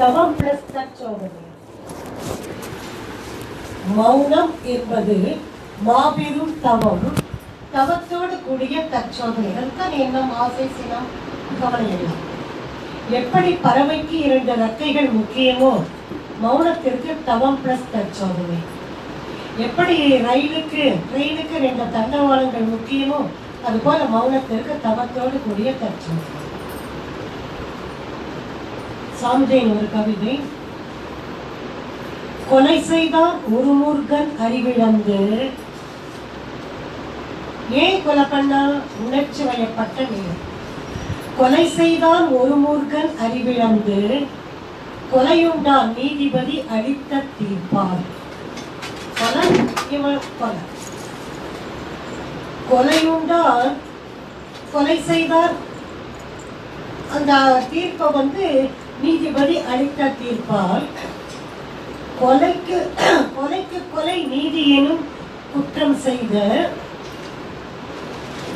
தவம் பிளஸ் தற்சோதனை. மௌனம் என்பது மாபெரும் தவம், தவத்தோடு கூடிய தற்சோதனைகள் தான் எண்ணம், ஆசை, சினம், கவலை எல்லாம். எப்படி பறவைக்கு 2 ரெக்கைகள் முக்கியமோ மௌனத்திற்கு தவம் பிளஸ் தற்சோதனை. எப்படி ரயிலுக்கு ட்ரெயினுக்கு 2 தண்டவாளங்கள் முக்கியமோ அதுபோல மௌனத்திற்கு தவத்தோடு கூடிய தற்சோதனை. சாமுதேன் ஒரு கவிதை. கொலை செய்தான் ஒரு மூர்க்கன் அறிவிழந்து. ஏன் கொலை பண்ணா? உணர்ச்சி வயப்பட்ட நேரம். கொலை செய்தான் ஒரு மூர்க்கன் அறிவிழந்து, கொலையுண்டான் நீதிபதி அளித்த தீர்ப்பார். கொலை இவன் கொலை, கொலையுண்டான் கொலை செய்தார், அந்த தீர்ப்பை நீதிபதி அளித்த தீர்ப்பால் கொலைக்கு கொலைக்கு கொலை நீதி எனும் குற்றம் செய்த,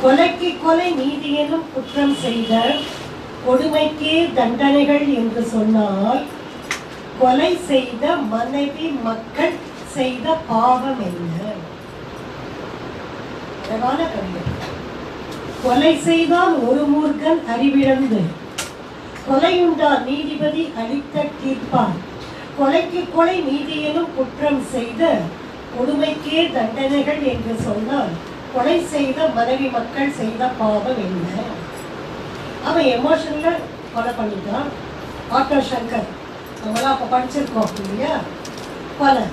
கொலைக்கு கொலை நீதி எனும் குற்றம் செய்த கொடுமைக்கே தண்டனைகள் என்று சொன்னால் கொலை செய்த மனைவி மக்கள் செய்த பாவம் என்ன? கொலை செய்தான் ஒரு மூர்க்கன் அறிவிழந்து, கொலையுண்டான் நீதிபதி அளித்த தீர்ப்பான் கொலைக்கு கொலை நீதி எனும் குற்றம் செய்த கொடுமைக்கே தண்டனைகள் என்று சொன்னால் கொலை செய்த மனைவி மக்கள் செய்த பாவம் என்ன? அவன் எமோஷன்ல கொலை பண்ணிட்டான். ஆட்டோ சங்கர் நம்மளாம் அப்ப படிச்சிருக்கோம் இல்லையா? கொலை.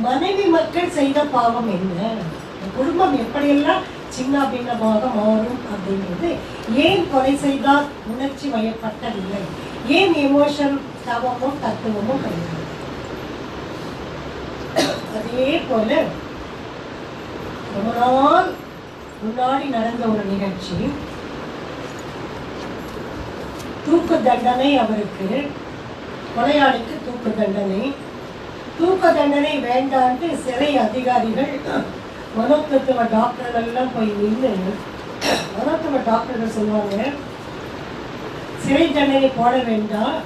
மனைவி மக்கள் செய்த பாவம் என்ன? குடும்பம் எப்படியெல்லாம் சின்ன பின்னமாக மாறும் அப்படிங்கிறது. ஏன் கொலை செய்தால் உணர்ச்சி வயப்பட்டதில்லை? ஏன் எமோஷன் தவமும் தத்துவமும் கிடையாது? அதே போல ரொம்ப நாள் முன்னாடி நடந்த ஒரு நிகழ்ச்சி. தூக்கு தண்டனை அவருக்கு, கொலையாளிக்கு தூக்கு தண்டனை. தூக்கு தண்டனை வேண்டான்ட்டு சிறை அதிகாரிகள் மனோதத்துவ டாக்டர்கள் எல்லாம் போய் நின்று, மனோதத்துவ டாக்டர்கள் சொல்லுவாங்க, சிறை தண்டனை போட வேண்டாம்,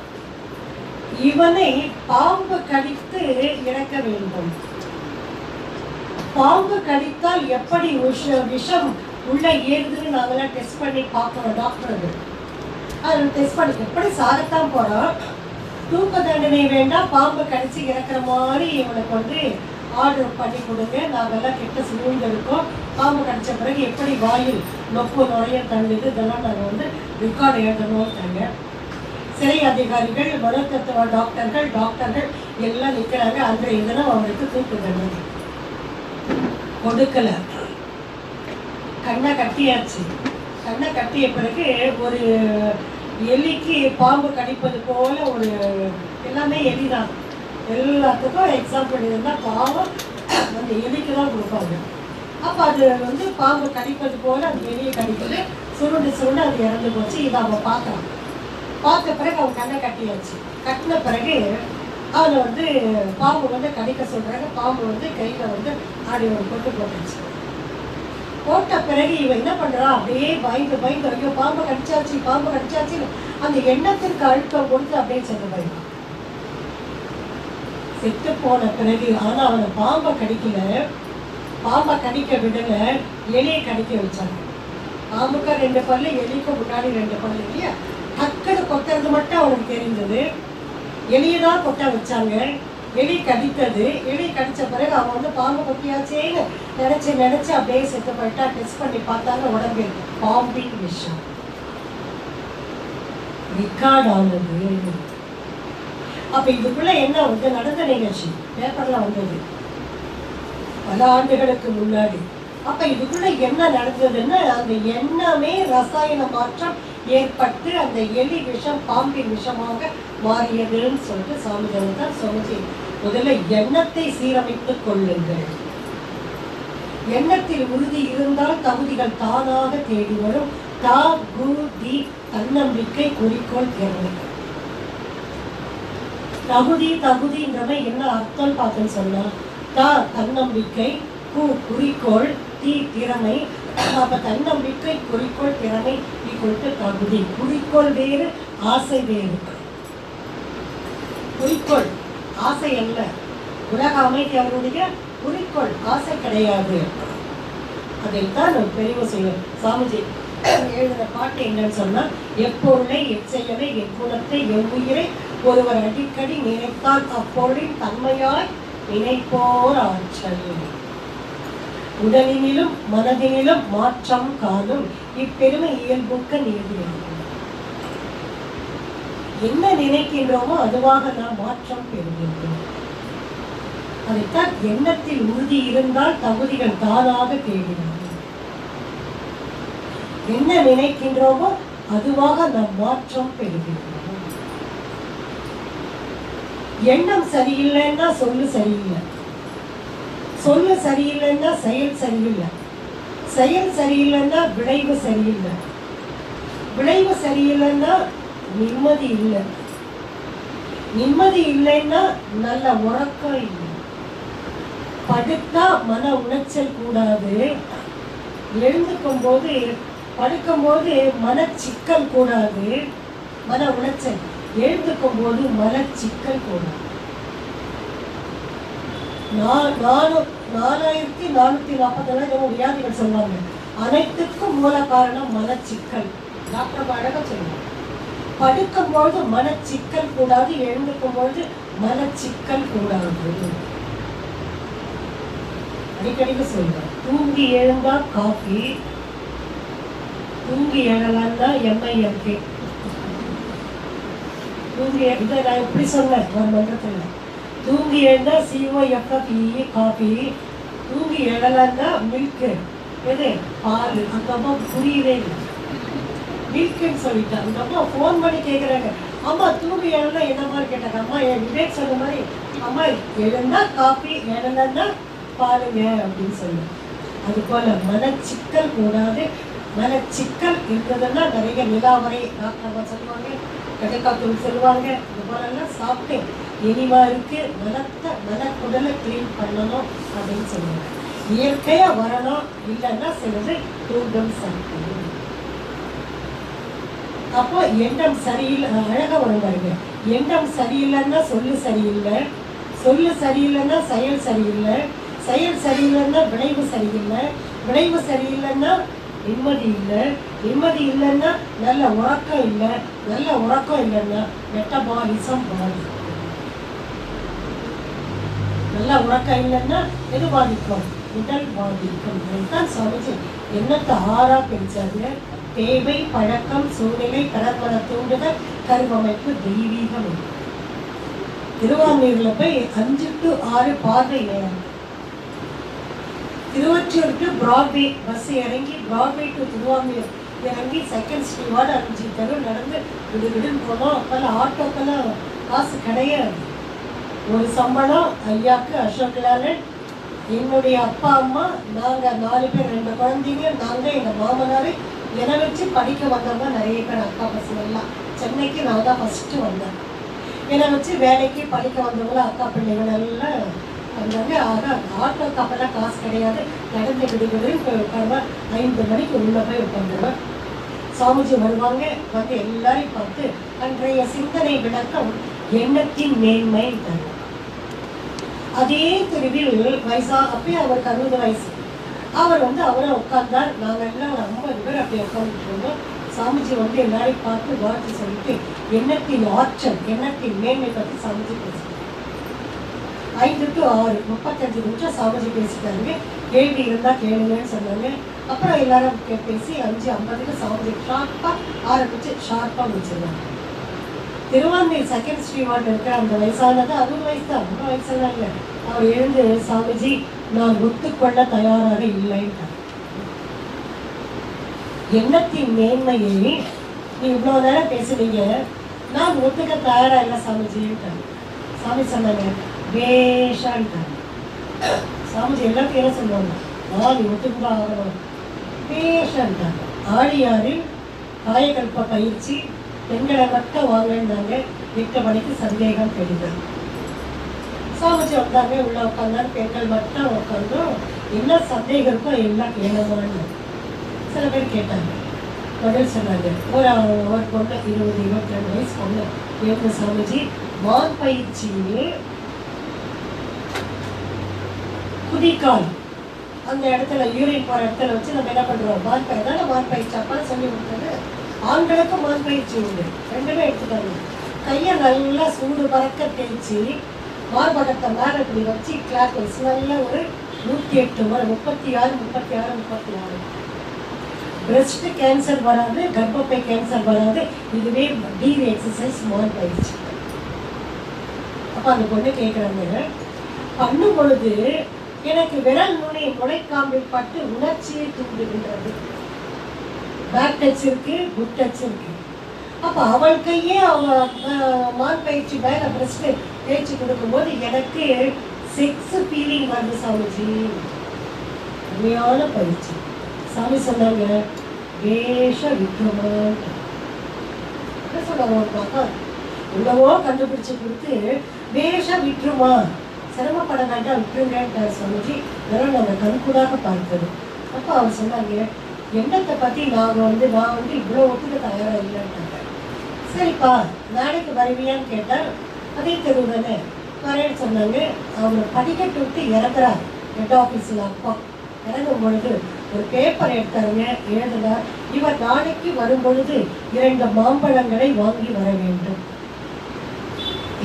இவனை பாம்பு கடித்து இறக்க வேண்டும். பாம்பு கடித்தால் எப்படி விஷம் உள்ள ஏறுதுன்னு நாங்களாம் டெஸ்ட் பண்ணி பார்க்கிறோம் டாக்டர்கள். அதில் டெஸ்ட் பண்ணி எப்படி சாகத்தான் போறோம். தூக்கு தண்டனை வேண்டாம், பாம்பு கடிச்சு இறக்குற மாதிரி இவனுக்கு ஆர்டர் பண்ணி கொடுங்க, நாங்கெல்லாம் கிட்ட சூழ்ந்திருக்கோம். பாம்பு கடிச்ச பிறகு எப்படி வாயில் நொப்பு நுழைய தள்ளுது, இதெல்லாம் நாங்கள் ரெக்கார்டு எழுதணும்ட்டாங்க. சிறை அதிகாரிகள், மனோதத்துவ டாக்டர்கள் எல்லாம் நிற்கிறாங்க. அன்றைய தினம் அவருக்கு தூக்கு தண்டனை கொடுக்கல. கண்ணை கட்டியாச்சு. கண்ணை கட்டிய பிறகு ஒரு எலிக்கு பாம்பு கடிப்பது போல ஒரு, எல்லாமே எலிதான், எல்லாத்துக்கும் எக்ஸாம்பிள் இருந்தால் பாவம் அந்த எலிக்கு தான் கொடுப்பாங்க. அப்போ அது பாம்பு கடிப்பது போல அந்த எலியை கடிப்பது, சுருண்டு அது இறந்து போச்சு. இதை அவன் பார்க்கலாம். பார்த்த பிறகு அவன் கண்ணை கட்டியாச்சு. கட்டின பிறகு அவனை பாம்பு கடிக்க சொல்றாங்க. பாம்பு கையில ஆடி ஒரு கொட்டு போட்டுச்சு. போட்ட பிறகு இவன் என்ன பண்றான்? அப்படியே பயந்து ஐயோ பாம்பு கடிச்சாச்சு அந்த எண்ணத்திற்கு அழுத்தம் கொடுத்து அப்படியே செத்து போயிடும். செத்து போன பிறகு ஆனா அவனை பாம்பை கடிக்கல, பாம்பை கடிக்க விடல, எலியை கடிக்க வச்சாங்க. பாம்புக்கு 2 பல்லு, எலிக்கு முன்னாடி 2 பல்லு இல்லையா? டக்குனு கொத்துறது மட்டும் அவனுக்கு தெரிஞ்சது. எலியதான் கொட்ட வச்சாங்க. எலி கடித்தது. எலி கடிச்ச பிறகு அவன் பாம்பு கொத்தியாச்சேன்னு நினைச்சு அப்படியே செத்து போயிட்டா. டெஸ்ட் பண்ணி பார்த்தாங்க, உடம்பில் பாம்பின் விஷம் ரெக்கார்ட் ஆனது. அப்ப இதுக்குள்ள என்ன நடந்த நிகழ்ச்சி பேப்பர்ல வந்தது பல ஆண்டுகளுக்கு முன்னாடி. அப்ப இதுக்குள்ள என்ன நடந்ததுன்னா, அந்த எண்ணமே ரசாயன மாற்றம் ஏற்பட்டு அந்த எலி விஷம் பாம்பின் விஷமாக மாறியதுன்னு சொல்லிட்டு சாமிதேவன் தான் சொன்னது. முதல்ல எண்ணத்தை சீரமைத்துக் கொள்ளுங்கள். எண்ணத்தில் உறுதி இருந்தால் தகுதிகள் தானாக தேடி வரும். தன்னம்பிக்கை, குறிக்கோள், திறமை. தகுதின்றவை என்ன அர்த்தம் பார்த்துன்னு சொன்னா, தன்னம்பிக்கை, குறிக்கோள், திறமை. அப்ப தன்னம்பிக்கை, குறிக்கோள், திறமை ஈக்குவல் டு தகுதி. குறிக்கோள் வேறு, ஆசை வேறு. குறிக்கோள், ஆசை அல்ல. உலக அமைதி அவருடைய குறிக்கோள், ஆசை கிடையாது. அதைத்தான் பெரியவ செய்யும். சாமிஜி எழுதின பாட்டு என்னன்னு சொன்னா, எப்பொருளை, எச்செயலை, எக்குணத்தை, எவ்வுயிரை ஒருவர் அடிக்கடி நினைத்தால் அப்பொருளின் தன்மையாய் நினைப்போர் ஆற்றல். உடலினிலும் மனதினிலும் மாற்றம் காணும் இப்பெருமை இயல்புக்க நீதியாகும். என்ன நினைக்கின்றோமோ அதுவாக நாம் மாற்றம் பெறுகின்றோம். அதைத்தான் எண்ணத்தில் உறுதி இருந்தால் தகுதிகள் தானாக தேடினார். என்ன நினைக்கின்றோமோ அதுவாக நாம் மாற்றம் பெறுகின்றோம். எண்ணம் சரியில்லைன்னா சொல்லு சரியில்லை, சொல்லு சரியில்லைன்னா செயல் சரியில்லை, செயல் சரியில்லைன்னா விளைவு சரியில்லை, விளைவு சரியில்லைன்னா நிம்மதி இல்லை, நிம்மதி இல்லைன்னா நல்ல உறக்கம் இல்லை. படுத்தா மன உளைச்சல் கூடாது, எழுந்துக்கும் போது படுக்கும் போது மனச்சிக்கல் கூடாது, மன உளைச்சல். எழுந்துக்கும் போது மனச்சிக்கல் கூடாது. 4447 வியாதிகள் சொல்லுவாங்க. அனைத்துக்கும் மூல காரணம் மனச்சிக்கல். டாக்டர் அழகா சொல்லுவாங்க. படுக்கும் பொழுது மனச்சிக்கல் கூடாது, எழுந்துக்கும் பொழுது மனச்சிக்கல் கூடாது. அடிக்கடிக்கு சொல்றேன். தூங்கி எழுந்தா காஃபி, தூங்கி எழலான்னா MILK. தூங்கி இதை நான் எப்படி சொன்னேன் ஒரு மன்றத்தில். தூங்கி எழுந்தா COFFE காஃபி, தூங்கி எழலான்னா மில்க்கு, எது பால். அந்த அம்மா புரியவே இல்லை, மில்க்குன்னு சொல்லிட்டேன். அந்த அம்மா ஃபோன் பண்ணி கேட்குறாங்க, அம்மா தூங்கி எழனா என்ன மாதிரி கேட்டாங்க. அம்மா என் விவேக் சொன்ன மாதிரி, அம்மா எழுந்தா காஃபி, எழலன்னா பாருங்க அப்படின்னு சொல்லு. அது போல மனச்சிக்கல் கூடாது. மனச்சிக்கல் இருந்ததுன்னா நிறைய நிலாவரை டாக்டர் சொல்லுவாங்க, கடைக்காத்தூள் சொல்லுவாங்க. இது போலெல்லாம் சாப்பிட்டு இனிமா இருக்கு, மனக்குடலை கிளீன் பண்ணணும் அப்படின்னு சொல்லுவாங்க. இயற்கையா வரணும், இல்லைன்னா சிலது தூண்டும் சாப்பிடணும். அப்போ எண்ணம் சரியில்லை, அழகா வரும் பாருங்க. எண்ணம் சரியில்லைன்னா சொல்லு சரியில்லை, சொல்லு சரியில்லைன்னா செயல் சரியில்லை, செயல் சரியில்லைன்னா விளைவு சரியில்லை, விளைவு சரியில்லைன்னா நிம்மதி இல்லை, நிம்மதி இல்லைன்னா நல்ல உறக்கம் இல்லை, நல்ல உறக்கம் இல்லைன்னா மெட்டபாலிசம் பாதிக்கும். நல்ல உறக்கம் இல்லைன்னா எது பாதிக்கும்? உடல் பாதிக்கும். அதுதான் சுவாமிஜி எண்ணத்தை 6ஆ பிரிச்சாங்க. தேவை, பழக்கம், சூழ்நிலை, கடற்பட தூண்டுதல், கருவமைப்பு, தெய்வீகம். திருவான்மியூர்ல போய் 5 to 6 பார்வை ஏறாங்க. திருவொற்றியூர் டு பிராட்வே பஸ் இறங்கி, பிராட்வே டு திருவான்மியூர் இறங்கி, செகண்ட் ஸ்ட்ரீட் 5 தெரு நடந்து விடுவிடுன்னு போனோம். அப்பெல்லாம் ஆட்டோக்கெல்லாம் காசு கிடையாது. ஒரு சம்பளம் ஐயாக்கு, அசோக் லேலன், என்னுடைய அப்பா அம்மா, நாங்கள் 4 பேர், 2 குழந்தைங்க, நாங்கள் எங்கள் மாமனார், என்னை வச்சு படிக்க வந்தவங்க நிறைய பேர். அக்கா பசங்க எல்லாம் சென்னைக்கு நான் தான் ஃபஸ்ட்டு வந்தேன். என்னை வச்சு வேலைக்கு படிக்க வந்தவங்களும் அக்கா பிள்ளைகள் எல்லாம் வந்தாங்க. ஆக ஆட்டோ கப்பெல்லாம் காசு கிடையாது. நடந்து விடுவிடுன்னு போய் உட்காருவேன். 5 மணிக்கு உள்ளே போய் உட்காந்துருவேன். சாமிஜி வருவாங்க, வந்து எல்லாரையும் பார்த்து அன்றைய சிந்தனை விளக்கம் எண்ணத்தின் மேன்மை தரும். அதே தெருவில் வயசா, அப்பயே அவருக்கு 60 வயசு. அவர் வந்து அவரை உட்கார்ந்தார். நாங்கள் எல்லாம் 50 பேர் அப்படியே உட்காந்துட்டு இருந்தோம். சாமிஜி வந்து எல்லாரையும் பார்த்து வாழ்த்து சொல்லிட்டு எண்ணத்தின் ஆற்றல், எண்ணத்தின் மேன்மை பற்றி சாமிஜி பேசிட்டார். 5 to 6 35 நிமிஷம் சாமிஜி பேசிட்டாருங்க. கேள்வி இருந்தால் கேளுங்கன்னு சொன்னாங்க. அப்புறம் எல்லாரும் பேசி 5:50க்கு சாமிஜி ஷார்ப்பாக ஆரம்பிச்சு ஷார்ப்பாக முடிச்சிருந்தாங்க. திருவான்மியூர் செகண்ட் ஸ்ட்ரீட் இருக்கிற அந்த வயசானது 60 வயசு தான், ரொம்ப வயசான இல்லை. அவர் எழுந்து, சாமிஜி நான் ஒத்துக்கொள்ள தயாராக இல்லைன்ட்டார். எண்ணத்தின் மேன்மையை நீ இவ்வளோ நேரம் பேசுனீங்க, நான் ஒத்துக்க தயாராக இல்லை சாமிஜின்ட்டார். சாமி சொன்னாங்க பேஷான்ட்டாங்க. சாமிஜி எல்லாத்தையும் என்ன சொல்லுவாங்க, நீ ஒத்துக்கிட்டா ஆகணும் பேஷான்ட்டாங்க. ஆழியாரில் காயகல்ப பயிற்சி பெண்களை மட்டும் வாங்கினாங்க. 8 மணிக்கு சந்தேகம் பெறுதல். சாமிஜி வந்தாங்க, உள்ள உட்காந்தாரு. பெண்கள் மட்டும் உட்காந்தோம். என்ன சந்தேகம் இருக்கோ எல்லாம் கேளமான்னு சில பேர் கேட்டாங்க. பதில் சொன்னாங்க. ஒரு பொண்ணு 20-22 வயசு பொண்ணு கேட்ட சாமிஜி மான் பயிற்சியில் குதிக்கால் அந்த இடத்துல யூரின் போகிற இடத்துல வச்சு நம்ம என்ன பண்ணுறோம், மான் பயிர் தானே மான் பயிற்சி அப்பா சொல்லி கொடுத்தது. ஆண்களுக்கும் மான் பயிற்சி உண்டு, ரெண்டுமே எடுத்துட்டாங்க. கையை நல்லா சூடு பறக்க தேய்ச்சி மார்பகத்தை மேலே இப்படி வச்சு கிளாக் வைஸ் நல்லா ஒரு 108 முறை 36. பிரஸ்ட் கேன்சர் வராது, கர்ப்பப்பை கேன்சர் வராது. இதுவே டிவி எக்ஸசைஸ் மான் பயிற்சி. அப்போ அந்த பொண்ணு கேட்குறாங்க, பண்ணும் பொழுது எனக்கு விரல் நுனி முளைக்காம்பில் பட்டு உணர்ச்சியை தூண்டுகின்றது. பேக் டச் இருக்கு, குட் டச் இருக்கு. அப்போ அவள் கையே அவங்க மான் பயிற்சி மேலே பிரஸ்ட் தேய்ச்சி கொடுக்கும்போது எனக்கு செக்ஸ் ஃபீலிங் வருது சாமிஜி. உண்மையான பயிற்சி. சாமி சொன்னாங்க வேஷ விக்ரமான் சொன்னாங்க. பாப்பா எவ்வளவோ கண்டுபிடிச்சு கொடுத்து வேஷ விக்ரமா சிரமப்பட வேண்டாம் விட்டுருங்கன்றார் சாமிஜி. வெறும் நாங்கள் கண்கூடாக பார்த்தது. அப்போ அவர் சொன்னாங்க எண்ணத்தை பற்றி நான் வந்து இவ்வளோ ஒத்துக்க தயாராக இல்லைன்ட்டாங்க. சரிப்பா நாளைக்கு வருவியான்னு கேட்டால் அதே தெருவு தானே வரேன்னு சொன்னாங்க. அவங்க படிக்கட்டு விட்டு இறங்குறார் ஹெட் ஆஃபீஸில். அப்பா இறங்கும் பொழுது ஒரு பேப்பர் எடுத்தாருங்க, எழுதுனார், இவர் நாளைக்கு வரும் பொழுது 2 மாம்பழங்களை வாங்கி வர வேண்டும்.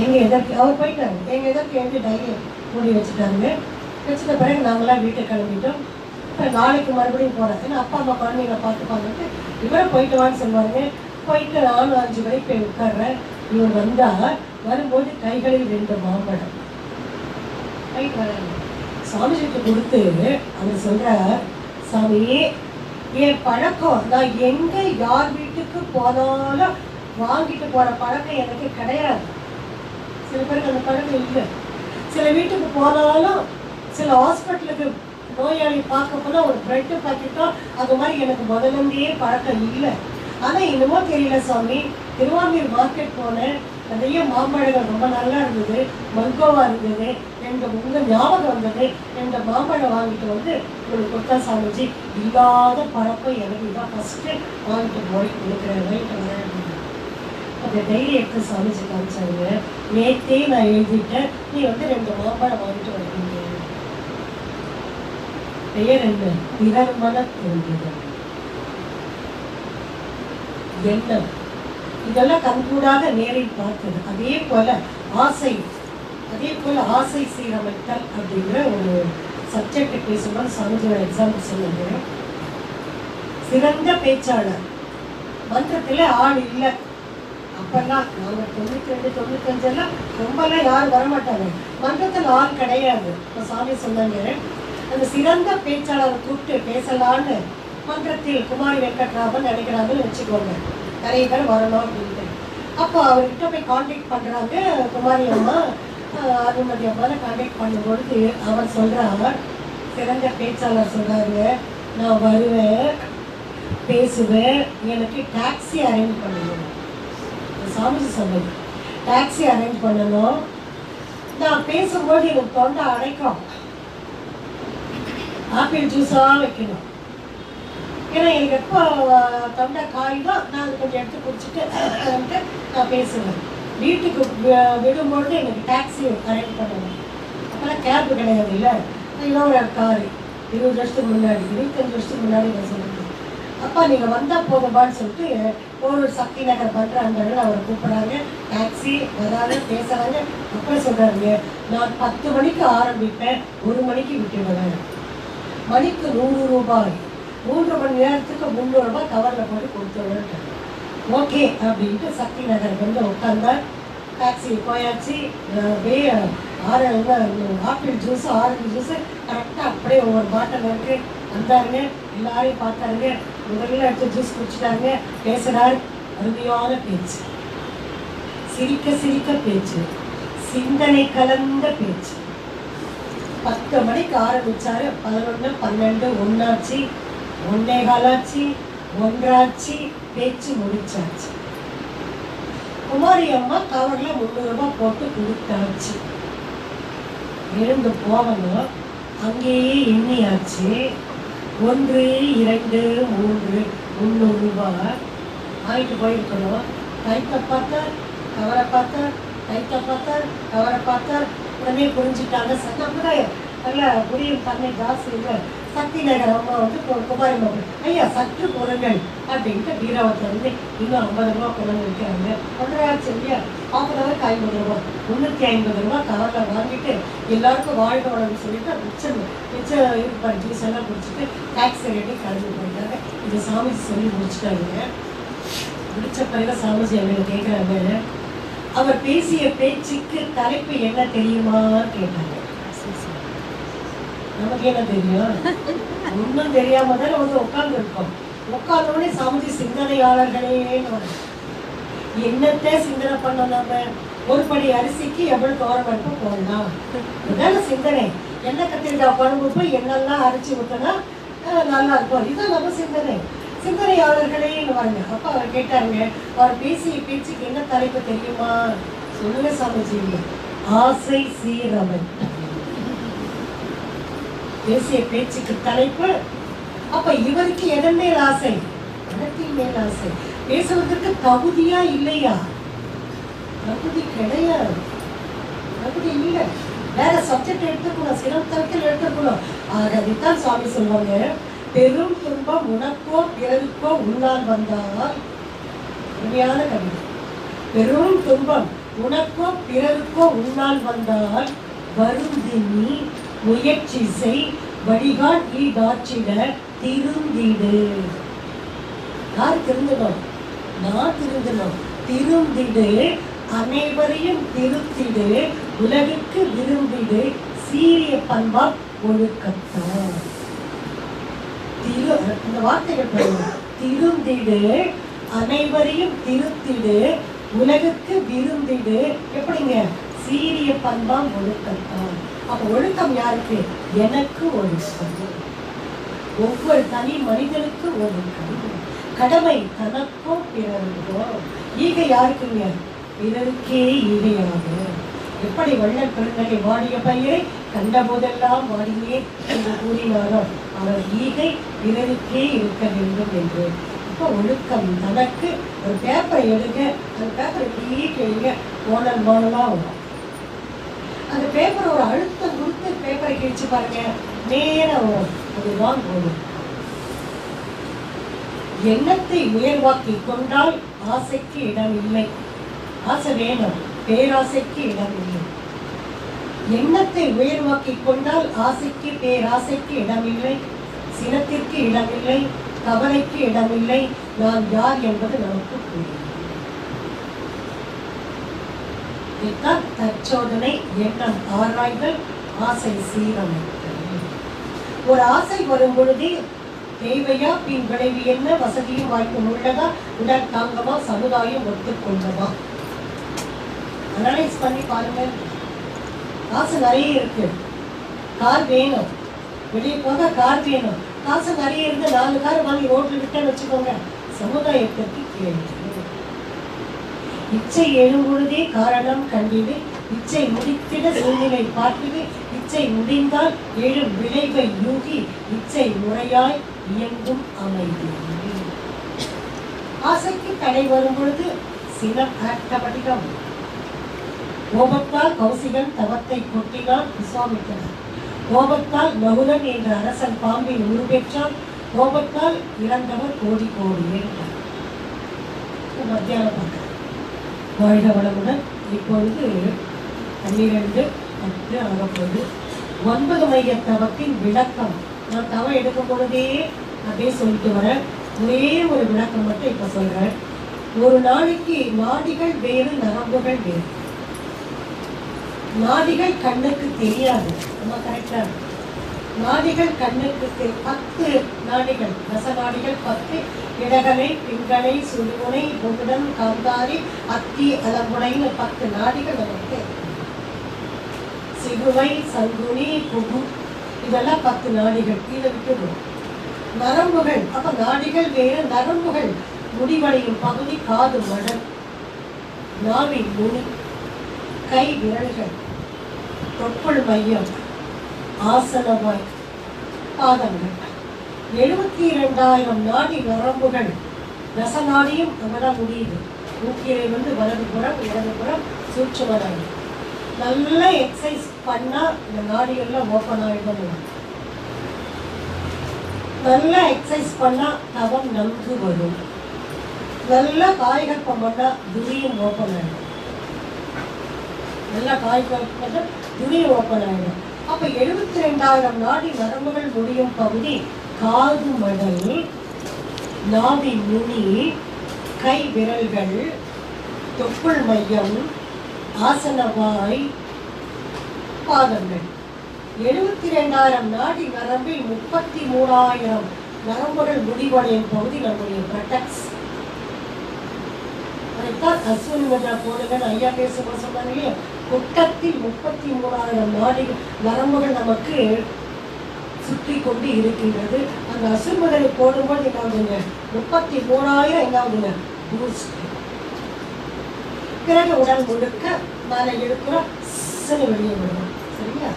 எங்க எதற்கு அவர் போயிட்டாரு, எங்க எதற்கு எழுதி டைரி மூடி வச்சுட்டாருங்க. வச்சுட்ட பிறகு நாங்களாம் வீட்டை கிளம்பிட்டோம். இப்போ நாளைக்கு மறுபடியும் போகிறேன், ஏன்னா அப்பா அம்மா குழந்தைங்களை பார்த்துப்பாங்கன்ட்டு இவரை போயிட்டு வான்னு சொல்லுவாங்க. போயிட்டு நானும் 5 வரைக்கும் போய் உட்கார்றேன். இவர் வந்தால் வரும்போது கைகளில் 2 மாம்பழம் போயிட்டு வராங்க. சாமிஜிக்கு கொடுத்து அவர் சொல்கிறார், சாமி என் பழக்கம் நான் எங்கே யார் வீட்டுக்கு போனாலும் வாங்கிட்டு போகிற பழக்கம் எனக்கு கிடையாது. சில பேருக்கு அந்த பழக்கம் இல்லை. சில வீட்டுக்கு போனாலும் சில ஹாஸ்பிட்டலுக்கு நோயாளி பார்க்க போனால் ஒரு ப்ரெட்டு பாக்கெட்டோ அது மாதிரி எனக்கு முதலேருந்தே பழக்கம் இல்லை. ஆனால் என்னமோ தெரியல சாமி, திருவாரூர் மார்க்கெட் போனேன், நிறைய மாம்பழங்கள் ரொம்ப நல்லா இருந்தது, மல்கோவா இருந்தது, உங்கள் ஞாபகம் வந்தது, 2 மாம்பழம் வாங்கிட்டு வந்து உங்களுக்கு கொடுத்தா சாமிஜி. இல்லாத பழக்கம் எனக்கு இதான் ஃபஸ்ட்டு வாங்கிட்டு போய் கொடுக்குறேன் ரைட்டு வரேன். அந்த டைரி எடுத்து சாமிஜி காமிச்சாங்க. நேற்றே நான் எழுதிட்டேன், நீ வந்து 2 மாம்பழம் வாங்கிட்டு வருவீங்க. பெயர் என்ன? பிறர் மன தோன்றுதல் எண்ணம். இதெல்லாம் கண்கூடாக நேரில் பார்த்தது. அதே போல ஆசை சீரமைத்தல் அப்படிங்கிற ஒரு சப்ஜெக்ட் பேசும்போது சாமிஜியோட எக்ஸாம்பிள் சொல்லுங்க. சிறந்த பேச்சாளர் மன்றத்தில் ஆள் இல்லை. அப்பெல்லாம் நாங்கள் 92, 95 ரொம்பலாம் யாரும் வரமாட்டாங்க. மன்றத்தில் ஆள் கிடையாது. இப்போ சாமி சொன்னாங்க, அந்த சிறந்த பேச்சாளரை கூப்பிட்டு பேசலான்னு மன்றத்தில் குமாரி வெங்கட்ராமன் நினைக்கிறாங்கன்னு வச்சுக்கோங்க. நிறைய பேர் வரணும் அப்படின்ட்டு. அப்போ அவர்கிட்ட போய் கான்டாக்ட் பண்ணுறாங்க. குமாரி அம்மா அருமதி அம்மாவை கான்டாக்ட் பண்ணும்பொழுது அவர் சொல்கிறார், சிறந்த பேச்சாளர் சொல்கிறாங்க, நான் வருவேன், பேசுவேன், எனக்கு டாக்ஸி அரேஞ்ச் பண்ணணும். சாமிஜி சொன்னது டாக்ஸி அரேஞ்ச் பண்ணணும். நான் பேசும்போது எனக்கு தொண்டை அடைக்கும், ஆப்பிள் ஜூஸாக வைக்கணும். ஏன்னா எனக்கு எப்போ தொண்டை காயுதோ நான் அது கொஞ்சம் எடுத்து குடிச்சிட்டு நான் பேசுவேன். வீட்டுக்கு விடும்பொழுது எனக்கு டாக்ஸி அரேஞ்ச் பண்ணணும். அப்போல்லாம் கேப் கிடையாது இல்லை, ஏதோ ஒரு காரு 20 வருஷத்துக்கு முன்னாடி 25 வருஷத்துக்கு முன்னாடி நான் சொல்லுவேன். அப்பா நீங்கள் வந்தால் போதும்பான்னு சொல்லிட்டு ஒரு சக்தி நகர் பண்ணுறாங்க. அவரை கூப்பிட்றாங்க, டாக்ஸி வராது பேசுகிறாங்க. அப்போ சொல்கிறாங்க, நான் 10 மணிக்கு ஆரம்பிப்பேன், 1 மணிக்கு விட்டுடுவேன், மணிக்கு 100 ரூபாய், 3 மணி நேரத்துக்கு 300 ரூபாய் கவரில் போட்டு கொடுத்துருவேன். ஓகே அப்படின்ட்டு சக்தி நகருக்கு வந்து உட்காந்தா. டாக்ஸி போயாச்சு. ஆப்பிள் ஜூஸு ஆரஞ்சு ஜூஸு கரெக்டாக அப்படியே ஒவ்வொரு பாட்டில் இருக்கு. வந்தாருங்க, எல்லாரையும் பார்த்தாருங்க, முதல்ல எடுத்து ஜூஸ் குடிச்சிட்டாங்க. பேசுகிறார், அருமையான பேச்சு, சிரிக்க சிரிக்க பேச்சு, சிந்தனை கலந்த பேச்சு. 10 மணிக்கு ஆரம்பிச்சாரு. 11, 12, 1 ஆச்சு, 1:15 ஆச்சு, 1 ஆச்சு, பேச்சு முடிச்சாச்சு. குமாரி அம்மா கவரில் 300 ரூபாய் போட்டு கொடுத்தாச்சு. எழுந்து போகணும். அங்கேயே எண்ணியாச்சு. 1, 2, 3, 300 ரூபாய் ஆகிட்டு போயிருக்கணும். டைத்தை பார்த்தா கவரை பார்த்தார், கைத்தை பார்த்தார், கவரை பார்த்தார். உடனே புரிஞ்சுட்டாங்க. சமுதாயம் நல்ல புரியும் தன்மை ஜாஸ்தி இல்லை. சக்தி நகர் அம்மா வந்து குமாரி மகள், ஐயா சற்று பொருங்கள் அப்படின்ட்டு பீராவத்தை வந்து இன்னும் 50 ரூபா கொண்டு வைக்கிறாங்க. 1.5 இல்லையா, 50 50 ரூபா, 350 ரூபா கவரில் வாங்கிட்டு எல்லாருக்கும் வாழ்க வளம்னு சொல்லிட்டு மிச்சம் இருப்பார் ஜூஸ் எல்லாம் குடிச்சிட்டு டாக்ஸி ரெடி கிளம்பி போயிட்டாங்க. இது சாமிஜி சொல்லி முடிச்சுட்டாங்க. முடிச்ச பிறகு சாமிஜி அவங்க கேட்குறாங்க, அவர் பேசிய பேச்சுக்கு தலைப்பு என்ன தெரியுமான்னு கேட்டாங்க. நமக்கு என்ன தெரியும்? ஒன்றும் தெரியாம தானே வந்து உட்கார்ந்து இருக்கோம். உட்கார்ந்தோடனே சாமிஜி சிந்தனையாளர்களே என்னத்தை சிந்தனை பண்ணோம்? நம்ம ஒரு படி அரிசிக்கு எவ்வளவு கவர்மெண்ட்டும் போடலாம், இதான சிந்தனை. எண்ணெய் கத்திரிக்காய் குழம்பு போய் எண்ணெல்லாம் அரைச்சி ஊற்றினா நல்லா இருக்கும். இதுதான் நம்ம சிந்தனை. சிந்தனையாளர்களே வாங்க. அப்ப அவர் கேட்டாருங்க, அவர் பேசிய பேச்சுக்கு என்ன தலைப்பு தெரியுமா? சொல்லுங்க சாமிஜி. ஆசை சீரமை. பேசிய பேச்சுக்கு தலைப்பு. அப்ப இவருக்கு எதன் மேல் ஆசை? பணத்தின் மேல் ஆசை. பேசுவதற்கு தகுதியா இல்லையா? தகுதி கிடையாது, தகுதி இல்லை. வேற சப்ஜெக்ட் எடுத்துக்கணும், சிறந்தத்தில் எடுத்துக்கணும். அதைத்தான் சுவாமி சொல்லுவாங்க, பெரும் துன்பம் உனக்கோ பிறருக்கோ உன்னால் வந்தால், உண்மையான கவிதை, பெரும் துன்பம் உனக்கோ பிறருக்கோ உன்னால் வந்தால் வருந்தி நீ முயற்சி செய், வழிகால் ஈடாற்றிட திருந்திடு. யார் திருந்தணும்? நான் திருந்தணும். திருந்திடு, அனைவரையும் திருத்திடு, உலகுக்கு விரும்பிடு, சீரிய பண்பா ஒழுக்கத்தான். இந்த வார்த்தைகள் திருந்திடு, அனைவரையும் திருத்திடு, உலகுக்கு விரும்பிடு. எப்படிங்க? சீரிய பண்பாம் ஒழுக்கத்தான். அப்ப ஒழுக்கம் யாருக்கு? எனக்கு ஒழுக்கம். ஒவ்வொரு தனி மனிதனுக்கு ஒழுக்கம். கடமை தனக்கோ பிறருக்கோ. ஈகை யாருக்குங்க? பிறருக்கே ஈகையாக. எப்படி வள்ளல் பெருந்தகை வாடிய பயிரை கண்ட போதெல்லாம் வாடியே என்று கூறினாரோ, அவர் ஈகை பிறருக்கே இருக்க வேண்டும் என்று. இப்போ ஒழுக்கம் தனக்கு. ஒரு பேப்பரை எடுங்க, அந்த பேப்பரை இப்படியே கேளுங்க, மோனல் மோனலா வரும். அந்த பேப்பரை ஒரு அழுத்தம் கொடுத்து பேப்பரை கிழிச்சு பாருங்க, நேரம் வரும். அதுதான் போதும். எண்ணத்தை உயர்வாக்கி கொண்டால் ஆசைக்கு இடம் இல்லை. ஆசை வேணும், பேராசைக்கு இடம் இல்லை. எண்ணத்தை உயர்வாக்கி கொண்டால் ஆசைக்கு பேராசைக்கு இடமில்லை, சினத்திற்கு இடமில்லை, கவலைக்கு இடமில்லை. நான் யார் என்பது நமக்கு புரியும். இதுதான் தற்சோதனை, எண்ணம் ஆராய்தல், ஆசை சீரமைத்தல். ஒரு ஆசை வரும் பொழுதே தேவையா, பின் விளைவு என்ன, வசதியும் வாய்ப்பும் உள்ளதா, உடல் தாங்கமா, சமுதாயம் ஒத்துக்கொண்டதா? அனலைஸ் பண்ணி பாருங்க. காசு நிறைய இருக்கு, கார் வேணும், வெளியே போக கார் வேணும். காசு நிறைய இருந்து 4 கார் வாங்கி ரோட்ல விட்டேன்னு வச்சுக்கோங்க, சமுதாயத்திற்கு கேள்வி. இச்சை எழும் பொழுதே காரணம் கண்டிடு, இச்சை முடித்திட சூழ்நிலை பார்த்திடு, இச்சை முடிந்தால் எழும் விளைவை யூகி, இச்சை முறையாய் இயங்கும் அமைதி. ஆசைக்கு தடை வரும் பொழுது சினம் ஆட்டபடிகம். கோபத்தால் கௌசிகன் தவத்தை கொட்டினான் விஸ்வாமித்திரன். கோபத்தால் நகுலன் என்ற அரசன் பாம்பின் உருவெற்றான். கோபத்தால் இறந்தவர் கோடி கோடி என்றார். மத்தியானம் பார்க்க வாழ்க வளமுடன். இப்பொழுது 12:10 ஆகப்போது 9 மைய தவத்தின் விளக்கம். நான் தவம் எடுக்கும் பொழுதே அப்படியே சொல்லிட்டு வரேன். ஒரே ஒரு விளக்கம் மட்டும் இப்ப சொல்றேன். ஒரு நாளைக்கு நாடிகள் வேறு, நரம்புகள் வேறு. நாடிகள் கண்ணுக்கு தெரியாது, நம்ம கரெக்டா? நாடிகள் கண்ணுக்கு 10 நாடிகள், ரச நாடிகள் 10. இடகலை, பின்கலை, சுடுமுனை, பொகுடன், காந்தாரி, அத்தி, அலம்புனைன்னு 10 நாடிகள் நமக்கு. சிகுவை, சங்குனி, புகு, இதெல்லாம் 10 நாடிகள். இதை விட்டுடும். நரம்புகள், அப்ப நாடிகள் வேறு, நரம்புகள். முடிவடையும் பகுதி காது மடல், நாவின் நுனி, கை விரல்கள், தொப்புள் மையம், ஆசனவாய், பாதங்கள். 72,000 நாடி நரம்புகள். ரசநாடியும் அங்கதான் முடியுது. ஊக்கிரை வந்து வலதுபுறம் இடதுபுறம் சூட்சும நாடி. நல்லா எக்ஸசைஸ் பண்ணால் இந்த நாடிகள்லாம் ஓப்பன் ஆகிடும். நல்லா எக்ஸசைஸ் பண்ணால் தவம் நன்கு வரும். நல்லா காய்கற்பம் பண்ணால் துரியம் ஓப்பன் ஆகிடும். நல்லா காய்கற்பம் பண்ணால் துரியம் ஓப்பன் ஆகிடும். அப்போ 72,000 நாடி நரம்புகள் முடியும் பகுதி காது மடல், நாடி நுனி, கை விரல்கள், தொப்புள் மையம், ஆசனவாய், பாதங்கள். 72,000 நாடி நரம்பில் 33,000 நரம்புகள் முடிவடையும் பகுதி நம்முடைய பட்டக்ஸ். அதைத்தான் அஸ்வினி முத்ரா போடுங்கன்னு ஐயா பேசும்போது சொன்னாங்க இல்லையா, குட்டத்தில் 33,000 நாடி நரம்புகள் நமக்கு சுற்றி கொண்டு இருக்கின்றது. அந்த அஸ்வினி முத்ரை போடும்போது என்ன ஆகுதுங்க, 33,000 என்ன ஆகுதுங்க, பூஸ்ட். பிறகு உடல் முழுக்க மேலே எடுக்கிறோம், வெளியே விடுவோம். சரியா?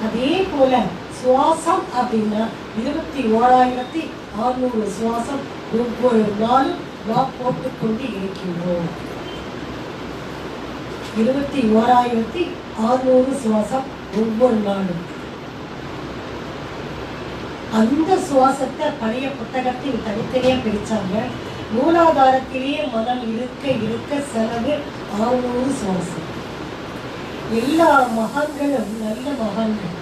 அதே போல சுவாசம் அப்படின்னா 21,600 சுவாசம் ஒவ்வொரு நாளும் நாம் போட்டுக்கொண்டு இருக்கின்றோம். 21,600 சுவாசம் ஒவ்வொரு நாளும். அந்த சுவாசத்தை பழைய புத்தகத்தில் தனித்தனியா பிரிச்சாங்க. மூலாதாரத்திலேயே மனம் இருக்க இருக்க செலவு 600 சுவாசம். எல்லா மகான்களும் நல்ல மகான்கள்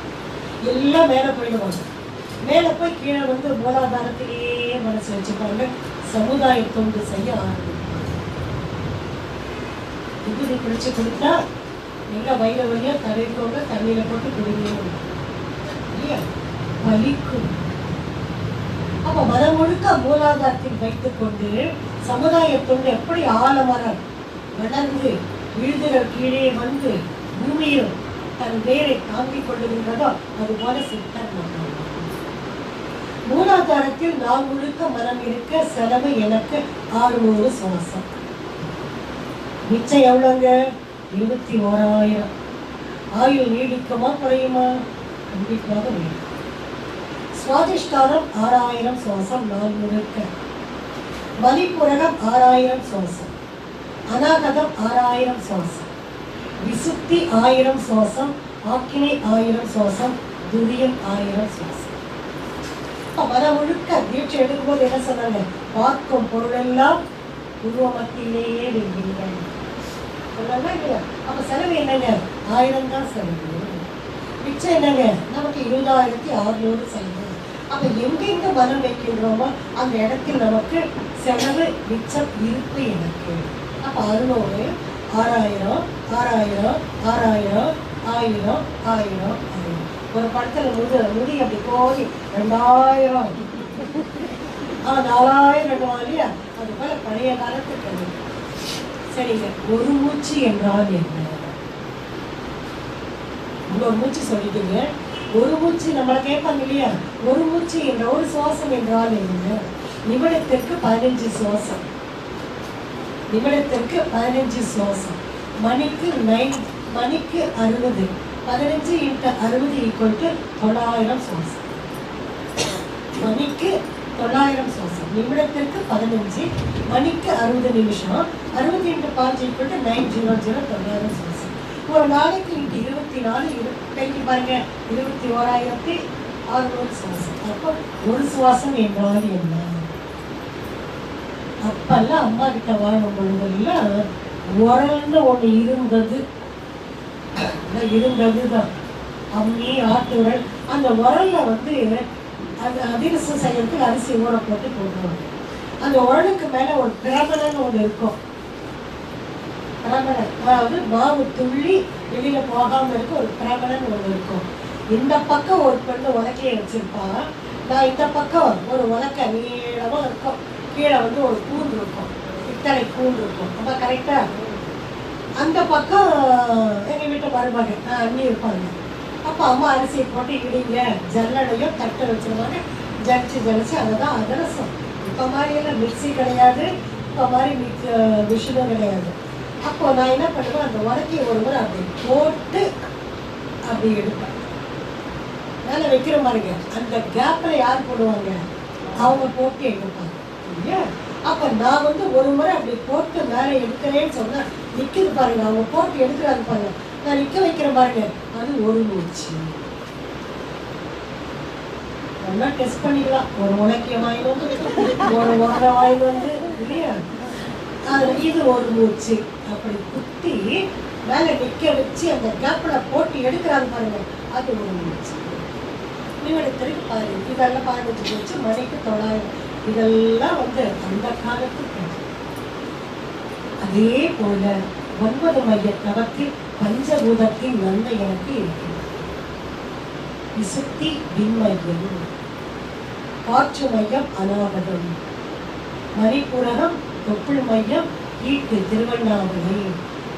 எல்லாம் மேலே போயிடுவாங்க. மேலே போய் கீழே வந்து மூலாதாரத்திலேயே மனசு வச்சுப்பாங்க. சமுதாய தொண்டு செய்ய ஆரம்பிப்பாங்க. இது பிடிச்சு கொடுத்தா எல்லாம் வயிறு வழியா தரைக்கோங்க, தண்ணியில போட்டு குடிங்க இல்லையா, வலிக்கும். அப்ப மனம் முழுக்க மூலாதாரத்தில் வைத்துக் கொண்டு சமுதாய தொண்டு எப்படி ஆலமரம் வளர்ந்து விழுதுகள் கீழே வந்து பூமியில் தன் வேரை தாங்கிக் கொள்ளுகின்றதோ அது போல சித்தர் மூலாதாரத்தில் நாள் முழுக்க மனம் இருக்க செலவு எனக்கு 600 சுவாசம். மிச்சம் எவ்வளோங்க, 21,000. ஆயுள் நீடிக்குமா குறையுமா? கண்டிப்பாக நீடிக்கும். சுவாதிஷ்டானம் 6,000 சுவாசம் நாள் முழுக்க. மணிப்புரகம் 6,000 சுவாசம். அநாகதம் 6,000 சுவாசம். விசுத்தி 1000 சுவாசம். ஆக்கினை 1000 சுவாசம். துரியம் 1000 சுவாசம். மனம் முழுக்க தீட்சை எடுக்கும்போது என்ன சொன்னாங்க, பார்க்கும் பொருளெல்லாம் உருவமத்திலேயே வெல்கிறீர்கள். அப்ப செலவு என்னங்க, 1000 தான் செலவு. மிச்சம் என்னங்க, நமக்கு 20,600 செலவு. அப்ப எங்கெங்க மனம் வைக்கின்றோமோ அந்த இடத்தில் நமக்கு செலவு மிச்சம் இருப்பு எனக்கு. அப்ப 600, 6,000, 6,000, 6,000, 1,000, 1,000, 1,000. ஒரு படத்துல முடி அப்படி போய் 2,000, 4,000 இல்லையா, அது போல பழைய காலத்துக்கு. சரிங்க, ஒரு மூச்சு என்றால் என்ன? ஒரு மூச்சு சொல்லிட்டீங்க. ஒரு மூச்சு நம்மளை கேட்பாங்க இல்லையா, ஒரு மூச்சு என்ற ஒரு சுவாசம் என்றால் என்ன? நிமிடத்திற்கு 15 சுவாசம். நிமிடத்திற்கு 15 சுவாசம். மணிக்கு 60. 15 × 60 = 9,000 சுவாசம். மணிக்கு 9,000 சுவாசம். நிமிடத்திற்கு 15, மணிக்கு 60 நிமிஷம். 60 × 5 = 900, 9,000 சுவாசம். ஒரு நாளைக்கு 24 பெருக்கி பாருங்க, 21,600 சுவாசம். அப்போ ஒரு சுவாசம் என்றால் என்ன? அப்பெல்லாம் அம்மா கிட்ட வாழும் பொழுதெல்லாம் உரல்னு ஒன்று இருந்ததுதான். அம்மி, ஆட்டு உரல். அந்த உரல்ல வந்து அந்த அதிரசம் செய்யறதுக்கு அரிசி ஊற போட்டு போட்டுருவாங்க. அந்த உரலுக்கு மேல ஒரு பிரபலன்னு ஒன்று இருக்கும். பிரபலன் அதாவது மாவு துள்ளி வெளியில போகாம இருக்க ஒரு பிரபலன் ஒன்று இருக்கும். இந்த பக்கம் ஒரு பெண்ணு உலக்கையை வச்சிருப்பா, நான் இந்த பக்கம் ஒரு உலக்கை நீளமா இருக்கும். கீழே வந்து ஒரு கூண்டு இருக்கும், இத்தனை கூண்டு இருக்கும். அப்ப கரெக்டா அந்த பக்கம் எங்க வீட்டை மருமக அண்ணி இருப்பாங்க. அப்போ அம்மா அரிசியை போட்டு இடிங்க, ஜல்லடையும் தட்டை வச்சிருவாங்க. ஜலிச்சு அதை தான் அதிரசம். இப்போ மாதிரியெல்லாம் மிக்சி கிடையாது, இப்போ மாதிரி மிஷினும் கிடையாது. அப்போ நான் என்ன பண்ணுவேன், அந்த உலக்கையை ஒரு முறை அப்படி போட்டு அப்படி எடுப்பேன். மேலே வைக்கிற மாதிரிங்க. அந்த கேப்பில் யார் போடுவாங்க, அவங்க போட்டு எடுப்பாங்க இல்லையா. அப்ப நான் வந்து ஒரு முறை அப்படி போட்டு மேலே எடுக்கிறேன்னு சொன்னா நிக்குது பாருங்க, அவங்க போட்டு எடுக்கிறாங்க பாருங்க, நான் நிக்க வைக்கிறேன் பாருங்க, அது ஒரு மூச்சு. நல்லா டெஸ்ட் பண்ணிக்கலாம். ஒரு உலக்கிய வாங்கி வந்து ஒரு உலக வாங்கி வந்து இல்லையா, இது ஒரு மூச்சு. அப்படி குத்தி மேல நிக்க வச்சு அந்த கேப்ல போட்டு எடுக்கிறாங்க பாருங்க, அது ஒரு மூச்சு. திருப்பி பாருங்க, இதெல்லாம் 15 மூச்சு, மணிக்கு 900. இதெல்லாம் வந்து அந்த காலத்துக்கு. அதே போல 9 மைய தவத்தில் பஞ்சபூதத்தின் நன்மை எனக்கு இருக்கிறது. விசுத்தி விண்மையம், காற்று மையம் அநாகதம், மணிப்புரகம் தொப்புள் மையம் ஈட்டு திருவண்ணாமலை,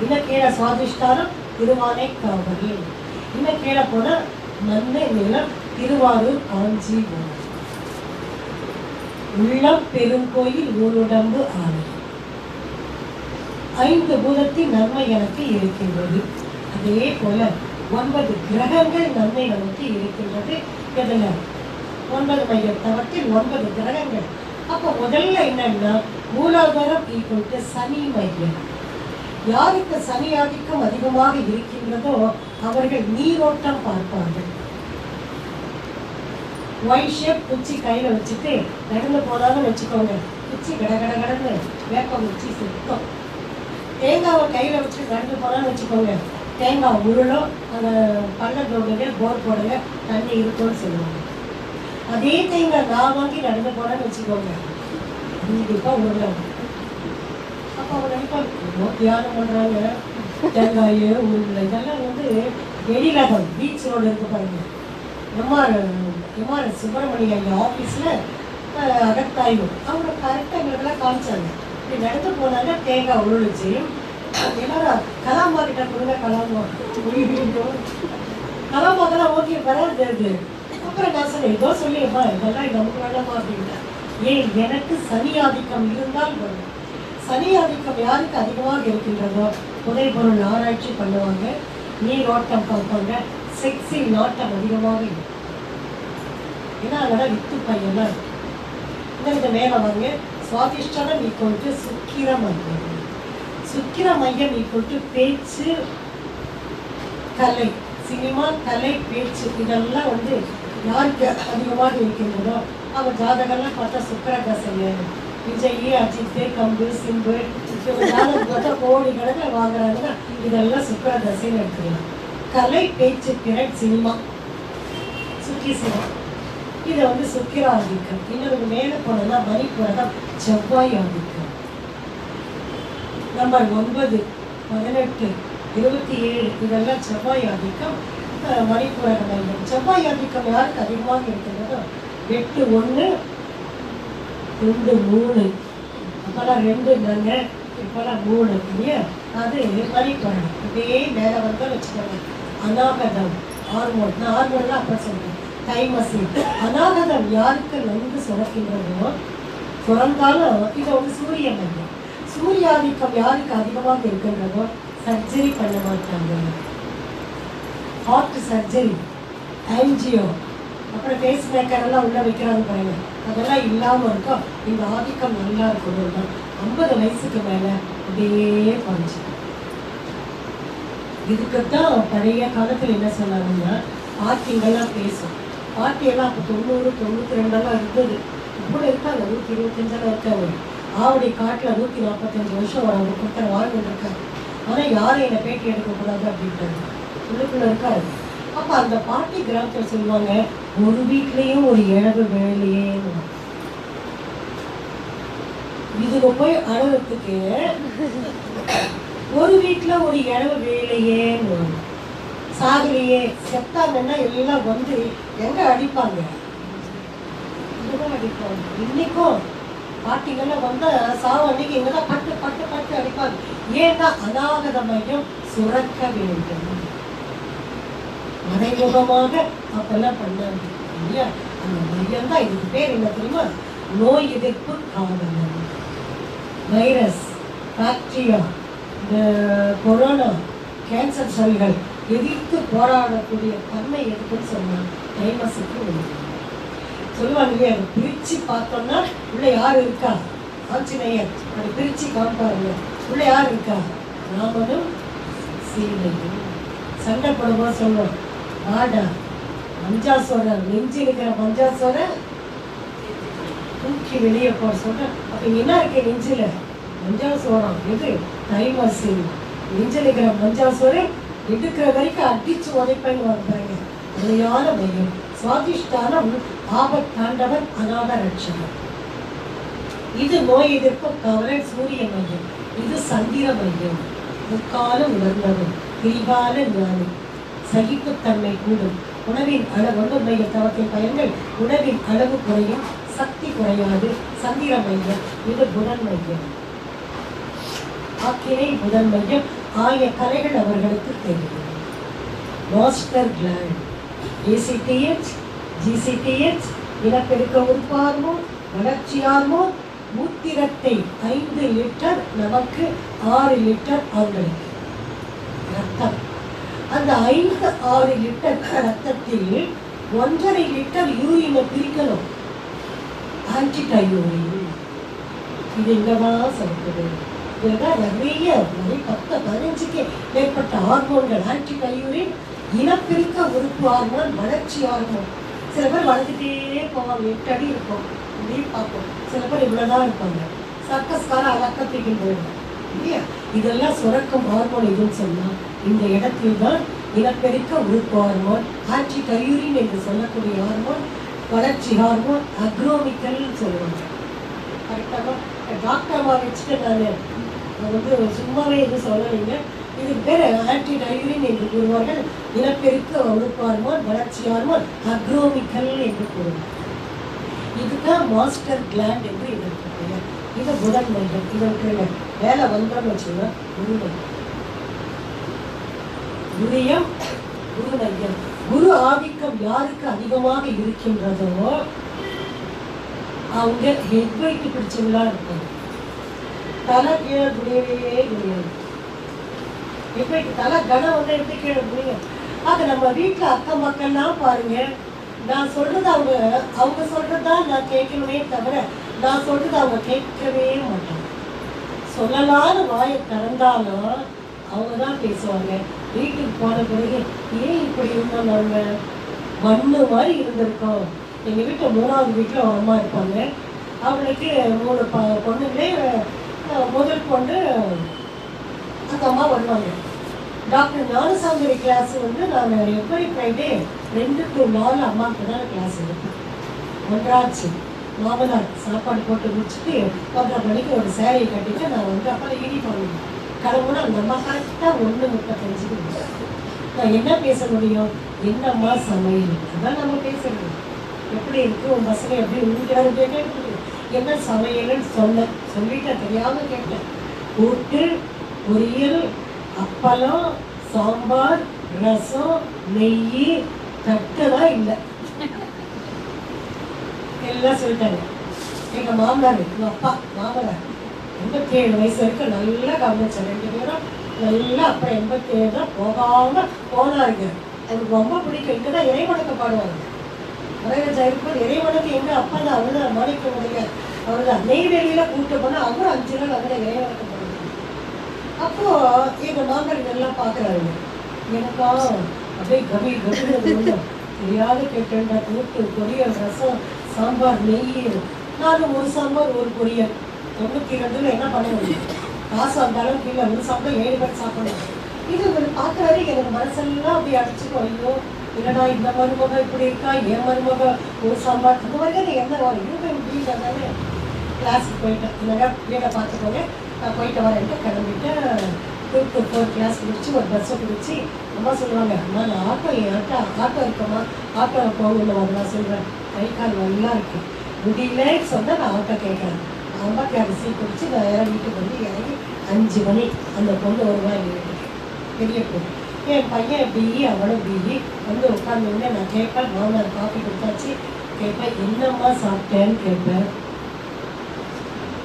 இன்னும் கீழே சுவாதிஷ்டானம் திருவானைக்காவல், இன்னும் கீழே போன மண்ணை நிலம் திருவாரூர் காஞ்சிபுரம், உள்ளம் பெருங்கோயில் ஊருடம்பு ஆலயம். 5 பூதத்தின் நன்மை எனக்கு இருக்கின்றது. அதே போல 9 கிரகங்கள் நன்மை நமக்கு இருக்கின்றது. எதுல? 9 மைய தவத்தில் 9 கிரகங்கள். அப்போ முதல்ல என்னன்னா மூலாதாரம் ஈக்குவல் சனி மையம். யாருக்கு சனி ஆதிக்கம் அதிகமாக இருக்கின்றதோ அவர்கள் நீரோட்டம் பார்ப்பார்கள். ஒயிட் ஷேப் குச்சி கையில வச்சுட்டு நடந்து போனாலும் வச்சுக்கோங்க, குச்சி கடகடன்னு வேப்பம் குச்சி சுத்தம். தேங்காவை கையில வச்சுட்டு நடந்து போனாலும் வச்சுக்கோங்க, தேங்காய் உருளும், அந்த பள்ளம் தோடுங்க போர் போடுங்க தண்ணி இருக்கும்னு சொல்லுவாங்க. அதே தேங்காய் நான் வாங்கி நடந்து போனான்னு வச்சுக்கோங்க, கண்டிப்பா உருளாங்க. அப்போ அவங்க நினைப்பாங்க தியானம் பண்றாங்க, தேங்காய் உருளை இதெல்லாம் வந்து எழிலகம் பீச் ரோடு இருக்கு பாருங்க, எம்ஆர் சுப்பிரமணிய ஐயா ஆஃபீஸில் அகத்தாய்வு அவங்க கரெக்டாக எங்களுக்கெல்லாம் காமிச்சாங்க. இப்படி நடந்து போனாங்க, தேங்காய் உருளிச்சு எல்லாரும் கலாமா கிட்ட கொடுங்க, கலாமாக்கெல்லாம் ஓகே வராது. அப்புறம் நான் சொன்னேன், ஏதோ சொல்லியப்பா இதெல்லாம் நமக்கு வேண்டாமா அப்படின்னா, ஏன் எனக்கு சனி ஆதிக்கம் இருந்தால் வரும். சனி ஆதிக்கம் யாருக்கு அதிகமாக இருக்கின்றதோ புதை பொருள் ஆராய்ச்சி பண்ணுவாங்க, நீரோட்டம் பார்ப்பாங்க, செக்ஸி நாட்டம் அதிகமாக இருக்கும். ஏன்னா அதெல்லாம் வித்து பையெல்லாம் இருக்கு. இந்த மேலே வாங்க, சுவாதிஷ்டானம் ஈக்குவல் சுக்கிர மையம். சுக்கிர மையம் ஈக்குவல் பேச்சு, கலை, சினிமா, கலை, பேச்சு இதெல்லாம் வந்து யாருக்கு அதிகமாக இருக்கின்றதோ அவங்க ஜாதகம்லாம் பார்த்தா சுக்கர தசை, விஜய், அஜித், கம்பு, சிம்பு ஜாதகம் பார்த்தா கோடி கணக்கில் வாங்குறாங்கன்னா இதெல்லாம் சுக்கர தசைன்னு எடுத்துக்கலாம். கலை, பேச்சு, திறன், சினிமா, சுக்கி சினிமா, இதை வந்து சுக்கிர ஆதிக்கம். இன்னொரு மேலே போனோம்னா மணிப்புரகம் செவ்வாய் ஆதிக்கம். நம்பர் 9, 18, 27 இதெல்லாம் செவ்வாய் ஆதிக்கம். மணிப்புரக மையம். செவ்வாய் ஆதிக்கம் யாருக்கு அதிகமாக இருக்கிறதோ 8, 1, 2, 3 அப்பெல்லாம் 2 நாங்க இப்பெல்லாம் 3 இல்லையா, அது மணிப்புரகம். இதே மேலே வந்தால் வச்சுக்கோங்க, அநாகதம் ஹார்மோன். நான் ஹார்மோன்லாம் அப்போ சொல்றேன், தைமசி. அநாகதம் யாருக்கு நன்கு சுரக்கின்றதோ சுரந்தாலும் இதை வந்து சூரிய மையம். சூரியாதிக்கம் யாருக்கு அதிகமாக இருக்கின்றதோ சர்ஜரி பண்ண மாட்டாங்க. ஹார்ட் சர்ஜரி, ஆன்ஜியோ, அப்புறம் பேஸ் மேக்கர் எல்லாம் உள்ள வைக்கிறாங்க பாருங்க, அதெல்லாம் இல்லாமல் இருக்கும். இந்த ஆதிக்கம் நல்லா இருக்கணும் தான் 50 வயசுக்கு மேலே அப்படியே குறைஞ்சி. இதுக்குத்தான் பழைய காலத்தில் என்ன சொன்னாங்கன்னா பாட்டிங்கெல்லாம் பேசும். பாட்டியெல்லாம் அப்போ 90, 92 இருந்தது. இப்போ இருக்காங்க 125 இருக்காங்க. ஆவடி காட்டில் 145 வருஷம் அவங்க கொடுத்த வாழ்ந்துட்டு இருக்காங்க. ஆனால் யாரும் என்னை பேட்டி எடுக்கக்கூடாது அப்படின்றாங்க, உள்ளுக்குள்ள இருக்காரு. அப்போ அந்த பாட்டி கிராமத்தில் சொல்லுவாங்க, ஒரு வீட்லேயும் ஒரு இழவு வேலையே. இதுக்கு போய் அழுகிறதுக்கு ஒரு வீட்டில் ஒரு இழவு வேலையேன்னு சாகலையே. செத்தாங்கன்னா எல்லாம் வந்து எங்க அடிப்பாங்க, இதுதான் அடிப்பாங்க. இன்னைக்கும் பாட்டிங்கெல்லாம் வந்தா சாவு அன்னைக்கு இங்கதான் பட்டு பட்டு பட்டு அடிப்பாங்க. ஏன்னா அநாகத மையம் சுரக்க வேண்டும். மறைமுகமாக அப்பெல்லாம் பண்ணாங்க இல்லையா, அந்த மையம் தான். இதுக்கு பேர் என்ன தெரியுமா? நோய் எதிர்ப்பு காவலர். வைரஸ், பாக்டீரியா, இந்த கொரோனா, கேன்சர் செல்கள் எதிர்த்து போராடக்கூடிய தன்மை எதுக்குன்னு சொன்னாங்க. தைமஸுக்கு சொல்லுவாங்க இல்லையா, அதை பிரித்து பார்த்தோம்னா உள்ள யார் இருக்கா, ஆஞ்சநேயர் அப்படி பிரிச்சு காமிப்பாருங்க. உள்ள யார் இருக்கா? ராமனும் சீதையும். சண்டை போடும்போது சொல்லுவோம், ஆடா மஞ்சாசோரன், நெஞ்சு இருக்கிற மஞ்சாசோரன் தூக்கி வெளியே போட சொல்ற. அப்ப என்ன இருக்கு நெஞ்சில? மஞ்சாசோரம். எது? தைமாசி. நெஞ்சில் இருக்கிற மஞ்சாசோரன் எடுக்கிற வரைக்கும் அடிச்சு உதைப்பேன்னு வந்தாங்க. நிலையான மையம். சுவாதிஷ்டானம் ஆபத்தாண்டவன் அநாத ரட்சகன். இது நோய் எதிர்ப்பு கவலை சூரிய மையம். இது சந்திர மையம். முக்காலம் உணர்ந்தவன், பிரிவான ஞானி, சகிப்புத்தன்மை கூடும். உணவின் அளவு மைய தவத்தின் பயன்கள். உணவின் அளவு குறையும், சக்தி குறையாது. சந்திர மையம். இது புதன் மையம். ஆக்கினை புதன் மையம். ஆய கலைகள் அவர்களுக்கு தெரியும். மாஸ்டர் கிளாண்ட் ஏசிடிஎச், ஜிசிடிஎச், இனப்பெருக்க உறுப்பு ஹார்மோன், வளர்ச்சி ஹார்மோன், மூத்திரத்தை 5 லிட்டர் நமக்கு 6 லிட்டர் அவங்களுக்கு ரத்தம். அந்த 5-6 லிட்டர் ரத்தத்தில் 1.5 லிட்டர் யூரினை பிரிக்கணும். ஆன்டிடையூரின். இது இங்கதான் சொல்லுது. இதுதான் நிறைய 10-15க்கு மேற்பட்ட ஹார்மோன்கள். ஆன்டிடையூரின் இனப்பெருக்க உறுப்பு ஹார்மோன், வளர்ச்சி ஹார்மோன். சில பேர் வளர்ந்துட்டே போவாங்க, 8 அடி இருக்கும் இப்படி பார்ப்போம். சில பேர் இவ்வளோதான் இருப்பாங்க. சர்க்கஸ்கார அலக்கத்துக்கு போயிடும் இல்லையா? இதெல்லாம் சுரக்கும் ஹார்மோன் எதுன்னு சொன்னால் இந்த இடத்தில் தான் இனப்பெருக்க உறுப்பு ஹார்மோன், ஆன்டிடையூரின் என்று சொல்லக்கூடிய ஹார்மோன், வளர்ச்சி ஹார்மோன், அக்ரோமிக்கல்னு சொல்லுவாங்க. கரெக்டாக டாக்டர்மா வச்சுட்டு நான் சும்மாவே எதுவும் சொல்லலைங்க. இதுக்கு பேர் ஆன்டிடையூரின் என்று கூறுவார்கள். இனப்பெருக்க உறுப்பு ஹார்மோன், வளர்ச்சி ஹார்மோன், அக்ரோமிக்கல் என்று கூறுவார்கள். இதுதான் மாஸ்டர் கிளாண்ட் என்று இதற்கு பெயர். இது புதன் மையம். இதற்கு வேலை வந்தோம்னு வச்சுன்னா குரு மையம். குரியம் குரு மையம். குரு ஆதிக்கம் யாருக்கு அதிகமாக இருக்கின்றதோ அவங்க ஹெட் வெயிட் பிடிச்சவங்களா இருப்பாங்க. தலை கீழே குடியவே முடியாது. ஹெட் வெயிட் தலை கனம் வந்து எப்படி கீழே முடியும்? அது நம்ம வீட்டில் அக்கம் மக்கள்லாம் பாருங்க, நான் சொல்றது அவங்க சொல்றதுதான் நான் கேட்கணுமே தவிர நான் சொல்றது அவங்க கேட்கவே மாட்டாங்க. சொல்லலான்னு வாயை திறந்தாலும் அவங்க தான் பேசுவாங்க. வீட்டுக்கு போன பிறகு ஏன் இப்படி இருந்தோம், நாங்கள் மண்ணு மாதிரி இருந்திருக்கோம். எங்கள் வீட்டில் 3வது வீட்டில் ஒரு அம்மா இருப்பாங்க. அவளுக்கு 3 பொண்ணுங்களே. முதல் பொண்ணு அந்த அம்மா வருவாங்க. டாக்டர் ஞானசாமி கிளாஸ் நான் எவ்ரி ஃப்ரைடே 2 to 4 அம்மாவுக்கு தான் கிளாஸ் எடுப்பேன். ஒன்றாச்சு மாமனார் சாப்பாடு போட்டு முடிச்சுட்டு 1:30 மணிக்கு ஒரு சேலையை கட்டிட்டு நான் அப்புறம் யூனிஃபார்ம் கிளம்புனா அந்த அம்மா கரெக்டாக 1:35 நான் என்ன பேச முடியும்? என்னம்மா சமையல்? அதான் நம்ம பேசணும். எப்படி இருக்கு உன் பசங்க, எப்படி உங்களுக்கு கேட்க என்ன சமையல்னு சொல்லிட்டு தெரியாமல் கேட்டேன். கூட்டு, பொரியல், அப்பளம், சாம்பார், ரசம், நெய், தட்டுதான் இல்லை. எல்லாம் சொல்லிட்டாங்க. எங்கள் மாமனார், எங்கள் அப்பா மாமனார் 87 வயசு வரைக்கும் நல்லா கவனிச்சேன். 2 பேரும் நல்லா. அப்புறம் 87 தான் போகாமல் போனாருங்க. எனக்கு ரொம்ப பிடிக்கும். இங்கே தான் இறைவனுக்கு பாடுவாங்க. மறைராஜா இருக்கும்போது இறைவனுக்கு எங்கள் அப்பா தான் அவர் தான் மாணிக்க முடியல. அவர் தான் நெய்வேலியில் கூப்பிட்டு போனால் அவரும் 5 நாள் அங்கே இறைவனுக்கு பாடுவாங்க. அப்போது எங்கள் மாமனார் இதெல்லாம் பார்க்குறாருங்க. எனக்கா அப்படியே கவி கவின்னு தெரியாத கேட்டேன்டா. கூட்டு, பொரியல், ரசம், சாம்பார், நெய். நானும் ஒரு சாம்பார் ஒரு பொரியல் 92 என்ன பண்ண முடியும்? காசு அந்த அளவுக்கு இல்லை. ஒரு சாப்பிட்டா 7 பேர் சாப்பிடணும். இது பார்க்குறாரு. எனக்கு மனசெல்லாம் அப்படி அடிச்சுக்கோ. ஐயோ இல்லைடா, இந்த மருமக இப்படி இருக்கா, என் மருமக ஒரு சாம்பார். அந்த மாதிரி என்ன வரும்? இருப்பேன் வீட்டில் தானே. கிளாஸுக்கு போயிட்டேன். இல்லைங்க வீட்டை பார்த்துக்கோங்க, நான் போயிட்டு வரேன்ட்டு கிளம்பிட்டு 2 to 4 கிளாஸ் முடிச்சு ஒரு பஸ்ஸை பிடிச்சி அம்மா சொல்லுவாங்க, அம்மா நான் ஆட்டோ இருக்கம்மா, ஆட்டோவில் போகணும். அதெல்லாம் சொல்கிறேன். கை கால் நல்லா இருக்கு, முடியலன்னு சொன்னால் நான் ஆட்டோ கேட்குறேன். அம்மாக்கு அரிசி பிடிச்சி நான் வீட்டுக்கு இறங்கி 5 மணி அந்த பொண்ணு வருவா எங்கள் வீட்டுக்கு. பெரிய பொண்ணு. என் பையன் பிஇ, அவனும் பிஇ. உட்காந்து நான் கேட்பேன். மாமனார் காஃபி கொடுத்தாச்சு. கேட்பேன், என்னம்மா சாப்பிட்டேன்னு கேட்பேன்.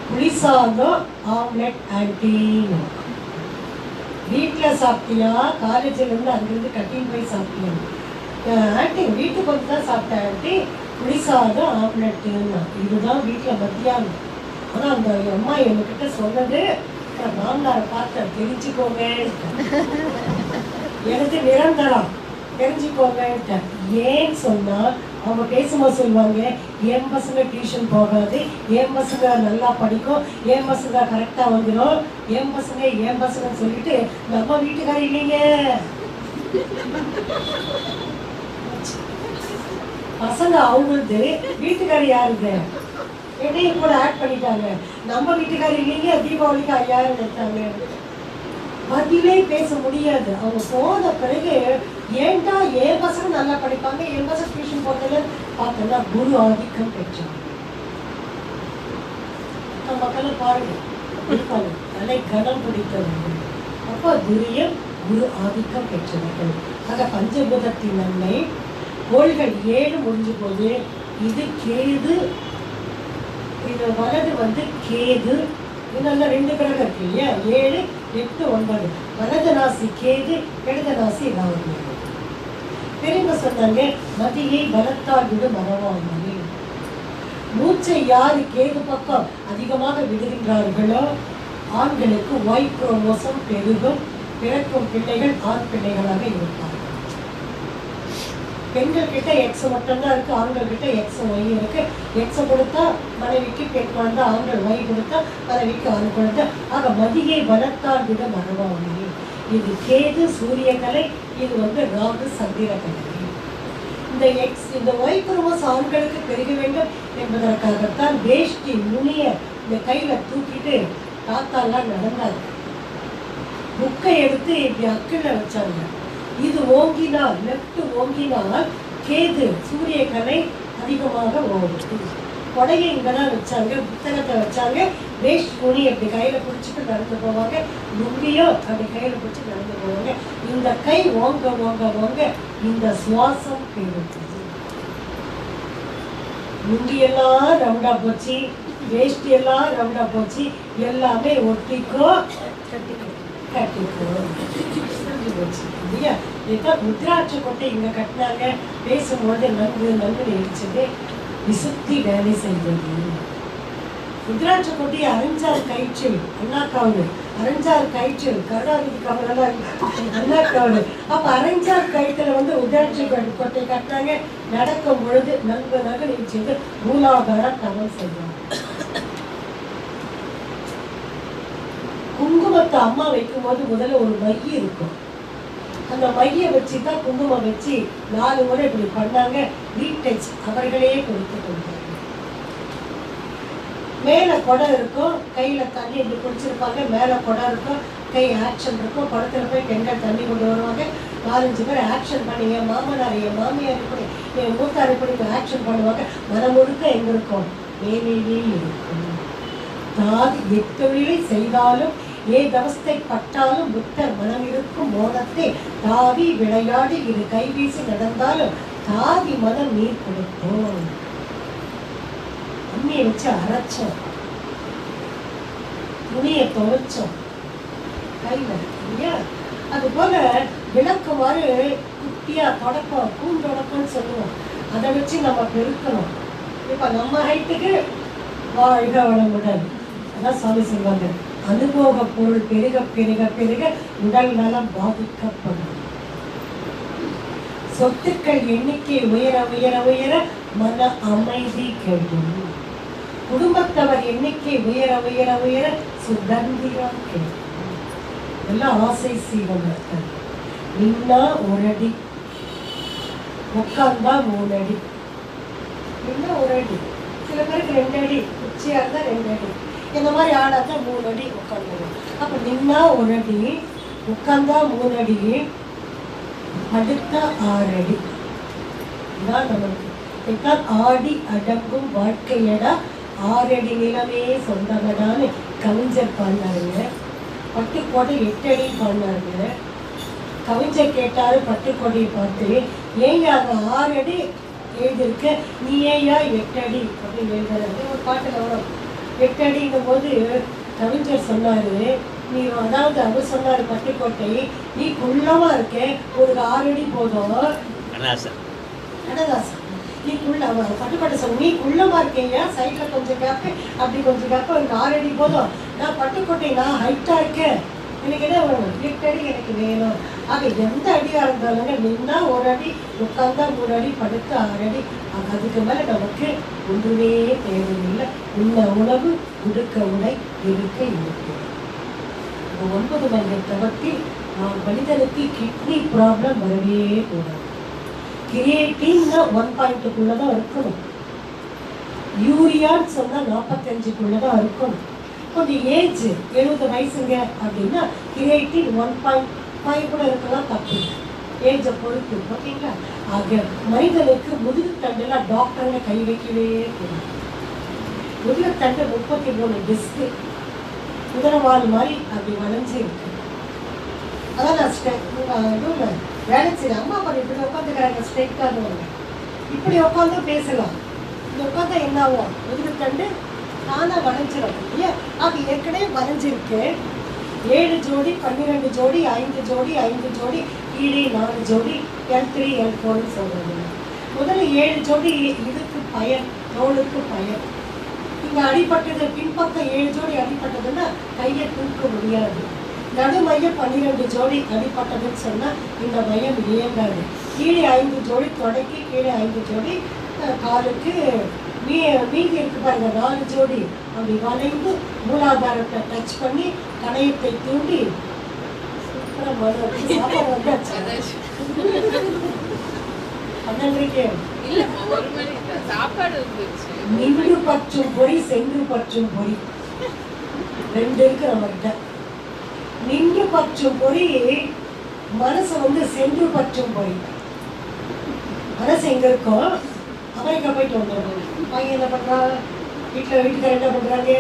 புளிசாதம், ஆம்லெட் ஆன்டின்னு. வீட்டில் சாப்பிட்டியா, காலேஜிலேருந்து அங்கேருந்து கட்டின்னு போய் சாப்பிட்டியா? ஆன்ட்டி வீட்டுக்கு வந்து தான் சாப்பிட்டேன் ஆன்ட்டி, புளிசாதம் ஆம்லெட்டுன்னா. இதுதான் வீட்டில் மத்தியானம். ஆனா அந்த அம்மா என்கிட்ட சொன்னது, மாமனாரை பார்த்த தெரிஞ்சுக்கோங்க, எனக்கு நிரந்தரம் தெரிஞ்சுக்கோங்க. ஏன்னு சொன்னா அவங்க பேசும்போது சொல்லுவாங்க, என் பசங்க டியூஷன் போகாது, என் பசங்க நல்லா படிக்கும், என் பசங்க கரெக்டா வந்துடும், என் பசங்க சொல்லிட்டு நம்ம வீட்டுக்காரி இல்லைங்க, பசங்க அவங்களுக்கு, வீட்டுக்காரி யாருது என்னையும் கூட ஆட் பண்ணிட்டாங்க. நம்ம வீட்டுக்காரி இல்லைங்க, தீபாவளிக்கு 5000 எடுத்தாங்க. பதிலே பேச முடியாது. அவங்க போன பிறகு ஏன்டா என் பசங்க நல்லா படிப்பாங்க, என் பசங்க டியூஷன் போறதுல பார்த்தோம்னா குரு ஆதிக்கம் பெற்றாங்க. மக்கள் பாருங்க இருப்பாங்க, தலை கனம் பிடித்தவர்கள். அப்போ துரியம் குரு ஆதிக்கம் பெற்றவர்கள். ஆக பஞ்சபூதத்தின் நன்மை. கோள்கள் 7 முடிஞ்ச போது இது கேது, இது வலது கேது, இதெல்லாம் 2 கிரகம் இருக்கு இல்லையா, 7, 8, 9. வலது ராசி கேது, இடது ராசி ராகு. பெரியவங்க சொன்னாங்க, மதியை பலத்தால் விடு மறவாமல். மூச்சை யாரு கேது பக்கம் அதிகமாக விடுகின்றார்களோ ஆண்களுக்கு Y குரோமோசோம் பெருகும், பிறக்கும் பிள்ளைகள் ஆண் பிள்ளைகளாக இருப்பார்கள். பெண்கள் கிட்ட எக்ஸ் மட்டும்தான் இருக்கு, ஆண்கள் கிட்ட எக்ஸ் ஒய் இருக்கு. எக்ஸ் கொடுத்தா மனைவிக்கு பெண் குழந்தை, ஆண்கள் ஒய் கொடுத்தா மனைவிக்கு ஆண் குழந்தை. ஆக மதியை பலத்தால் விட மறவாமல். இது கேது சூரியகலை, இது ராகு சந்திரகலை. இந்த ஒய் குரோமோசோம் ஆண்களுக்கு பெருக வேண்டும் என்பதற்காகத்தான் வேஷ்டி நுனிய இந்த கையில தூக்கிட்டு தாத்தாலாம் நடந்தாங்க. புக்கை எடுத்து இப்படி அக்கில வச்சாங்க. இது ஓங்கினால், லெஃப்ட் ஓங்கினால் கேது சூரியகலை அதிகமாக ஓடும். கொடையை இங்கதான் வச்சாங்க, புத்தகத்தை வச்சாங்க. வேஷ்டி நுனி அப்படி கையில பிடிச்சிட்டு நடந்து போவாங்க, லுங்கியோ அப்படி கையில பிடிச்சி நடந்து போவாங்க. இந்த கை ஓங்க ஓங்க ஓங்க இந்த சுவாசம் பெருகுது. லுங்கியெல்லாம் ரவுண்டா போச்சு, வேஷ்டி எல்லாம் ரவுண்டா போச்சு, எல்லாமே ஒட்டிக்கோ கட்டிக்கோ போச்சு இல்லையா. இதுதான் ருத்ராட்ச கொட்டை இங்க கட்டினாங்க. பேசும்போது நன்கு நெரிச்சது, விசுத்தி வேலை செய்வது. ருத்ராட்ச கொட்டையை அரைஞ்சால் கயிற்று அண்ணாக்காவது, அரைஞ்சால் கயிற்று கருணாநிதி கவலாம் அண்ணாக்காவது. அப்ப அரைஞ்சால் கயிற்றுல ருத்ராட்ச கொட்டை கட்டினாங்க. நடக்கும் பொழுது நன்கு நெரிச்சது, மூலாதார தவம் செய்வாங்க. குங்குமத்தை அம்மா வைக்கும் போது முதல்ல ஒரு மைய இருக்கும், அந்த மைய வச்சுதான் குங்குமம் வச்சு 4 முறை இப்படி பண்ணாங்க. ரீடச் அவர்களே கொடுத்து கொடுத்தாங்க. மேல குடம் இருக்கும், கையில தண்ணி இப்படி குடிச்சிருப்பாங்க, மேல குடம் இருக்கும், கை ஆக்ஷன் இருக்கும். குடத்துல போய் பெண்கள் தண்ணி கொண்டு வருவாங்க. 4-5 பேர் ஆக்ஷன் பண்ணி, என் மாமனார் என் மாமியார் இப்படி என் மூத்தார் இப்படி ஆக்ஷன் பண்ணுவாங்க. மனம் முழுக்க எங்க இருக்கும், வேலையிலே இருக்கும். தாதி எத்தொழிலை செய்தாலும் ஏதவஸ்தை பட்டாலும் புத்தர் மனம் இருக்கும் மோனத்தை தாவி விளையாடி இது கைவீசி நடந்தாலும் தாதி மனம் நீர் கொடுத்தோம். அம்மியை வச்சு அரைச்சோம், துணியை துவைச்சோம் கையில இல்லையா. அது போல விளக்குமாறு குட்டியா தொடப்பம், பூந்தொடப்பம்னு சொல்லுவோம், அதை வச்சு நம்ம பெருக்கணும். இப்ப நம்ம ஹைட்டுக்கு வாழ்க வளமுடன் அதான் சாமி சொல்லுவாங்க. அனுபவ பொருள் பெருக பெருக பெருக உடல் நலம் பாதிக்கப்படும். சொத்துக்கள் எண்ணிக்கை உயர உயர உயர மன அமைதி கெடும். குடும்பத்தவர் எண்ணிக்கை உயர உயர உயர சுதந்திரம் கெடும். எல்லாம் ஆசை சீவனர்கள். நின்னா 1 அடி, உட்கார்ந்தா 3 அடி, நின்னா 1 அடி, சில பேருக்கு 2 அடி, உச்சியா இருந்தா 2 அடி, இந்த மாதிரி ஆடாதான் 3 அடி உட்காந்துடும். அப்ப நின்னா 1 அடி, உட்கார்ந்தா 3 அடி, அடுத்த 6 அடி. இதான் நமக்கு இதான் ஆடி அடங்கும் வாழ்க்கையடா 6 அடி நிலமே சொந்தமடான்னு கவிஞர் பாடினாருங்க. பட்டுக்கோட்டை 8 அடி பாடினாருங்க. கவிஞர் கேட்டாரு பட்டுக்கோட்டையை பார்த்து, ஏங்க அங்க 6 அடி எழுதிருக்க, நீ ஏயா 8 அடி அப்படின்னு எழுதுறாரு. ஒரு பாட்டுல வரும் 8 அடிங்கும் போது கவிஞர் சொன்னாரு, நீ அதாவது அவர் சொன்னாரு பட்டுக்கோட்டை, நீ குள்ளமா இருக்க, ஒரு 6 அடி போதும். கண்ணதாசன் நீ குள்ள பட்டுக்கோட்டை சொன்ன நீ குள்ளமா இருக்கீங்க, சைட்ல கொஞ்சம் கேப்பு அப்படி கொஞ்சம் கேப்பு, எனக்கு 6 அடி போதும், நான் பட்டுக்கோட்டை நான் ஹைட்டா இருக்கேன், எனக்கு என்ன வேணும் 8 அடி எனக்கு வேணும். ஆக எந்த அடியா இருந்தாலுங்க நின்னா 1 அடி, உட்கார்ந்தா 3 அடி, படுத்து 6 அடி. அதுக்கு மேல நமக்கு ஒன்றுமே தேவையில்லை. உண்ண உணவு, உடுக்க உடை, இருக்க இருக்க. 9 மையத்தவத்தில் மனிதனுக்கு கிட்னி ப்ராப்ளம் வரவே கூடாது. கிரியேட்டின்னா 1.2 இருக்கணும். யூரியான்னு சொன்னா 45 இருக்கணும். கொஞ்சம் ஏஜ் 70 வயசுங்க அப்படின்னா கிரியேட்டின் 1.5 கூட இருக்கலாம், தப்பு ஏஜை பொறுத்து. ஓகேங்களா? ஆக மனிதனுக்கு முதுகு தண்டுல டாக்டருங்க கை வைக்கவே கூடாது. முதுகு தண்டு 33 டிஸ்க் குதிரவால் மாதிரி அப்படி வளைஞ்சு இருக்கு. அதான் நான் இதுவும் வேலை செய்ய அம்மா அப்பா இப்படி உட்காந்துக்கிறாங்க, ஸ்ட்ரைட்டாக இப்படி உட்காந்து பேசலாம். இப்படி உட்காந்தா என்ன ஆகும்? முதுகு தண்டு நானா வளைஞ்சிடும் இல்லையா? அது ஏற்கனவே வளைஞ்சிருக்கு. 7 ஜோடி, 12 ஜோடி, 5 ஜோடி, 5 ஜோடி, கீழே 4 ஜோடி, L3 L4 சொல்றது. முதல்ல 7 ஜோடி இதுக்கு பயன், தோளுக்கு பயன். இங்க அடிப்பட்டது பின்பக்கம் 7 ஜோடி அடிப்பட்டதுன்னா கையை தூக்க முடியாது. நடுமையம் 12 ஜோடி அடிப்பட்டதுன்னு சொன்னா இந்த மையம் இயங்காது. கீழே 5 ஜோடி தொடக்கி, கீழே 5 ஜோடி காலுக்கு, மீதி இருக்கு பாருங்க 4 ஜோடி அப்படி வளைந்து மூலாதாரத்தை டச் பண்ணி கணையத்தை தூண்டி நின்று பற்றும் பொறி, சென்று பற்றும் பொறி 2 இருக்கு நம்ம கிட்ட. நின்று பற்றும் பொறி மனசு சென்று பற்றும் பொறி. மனசு எங்க இருக்கும்? அமெரிக்கா போயிட்டு வந்துடுறோம். பையன் என்ன பண்றா, வீட்டுக்கார என்ன பண்றாங்க?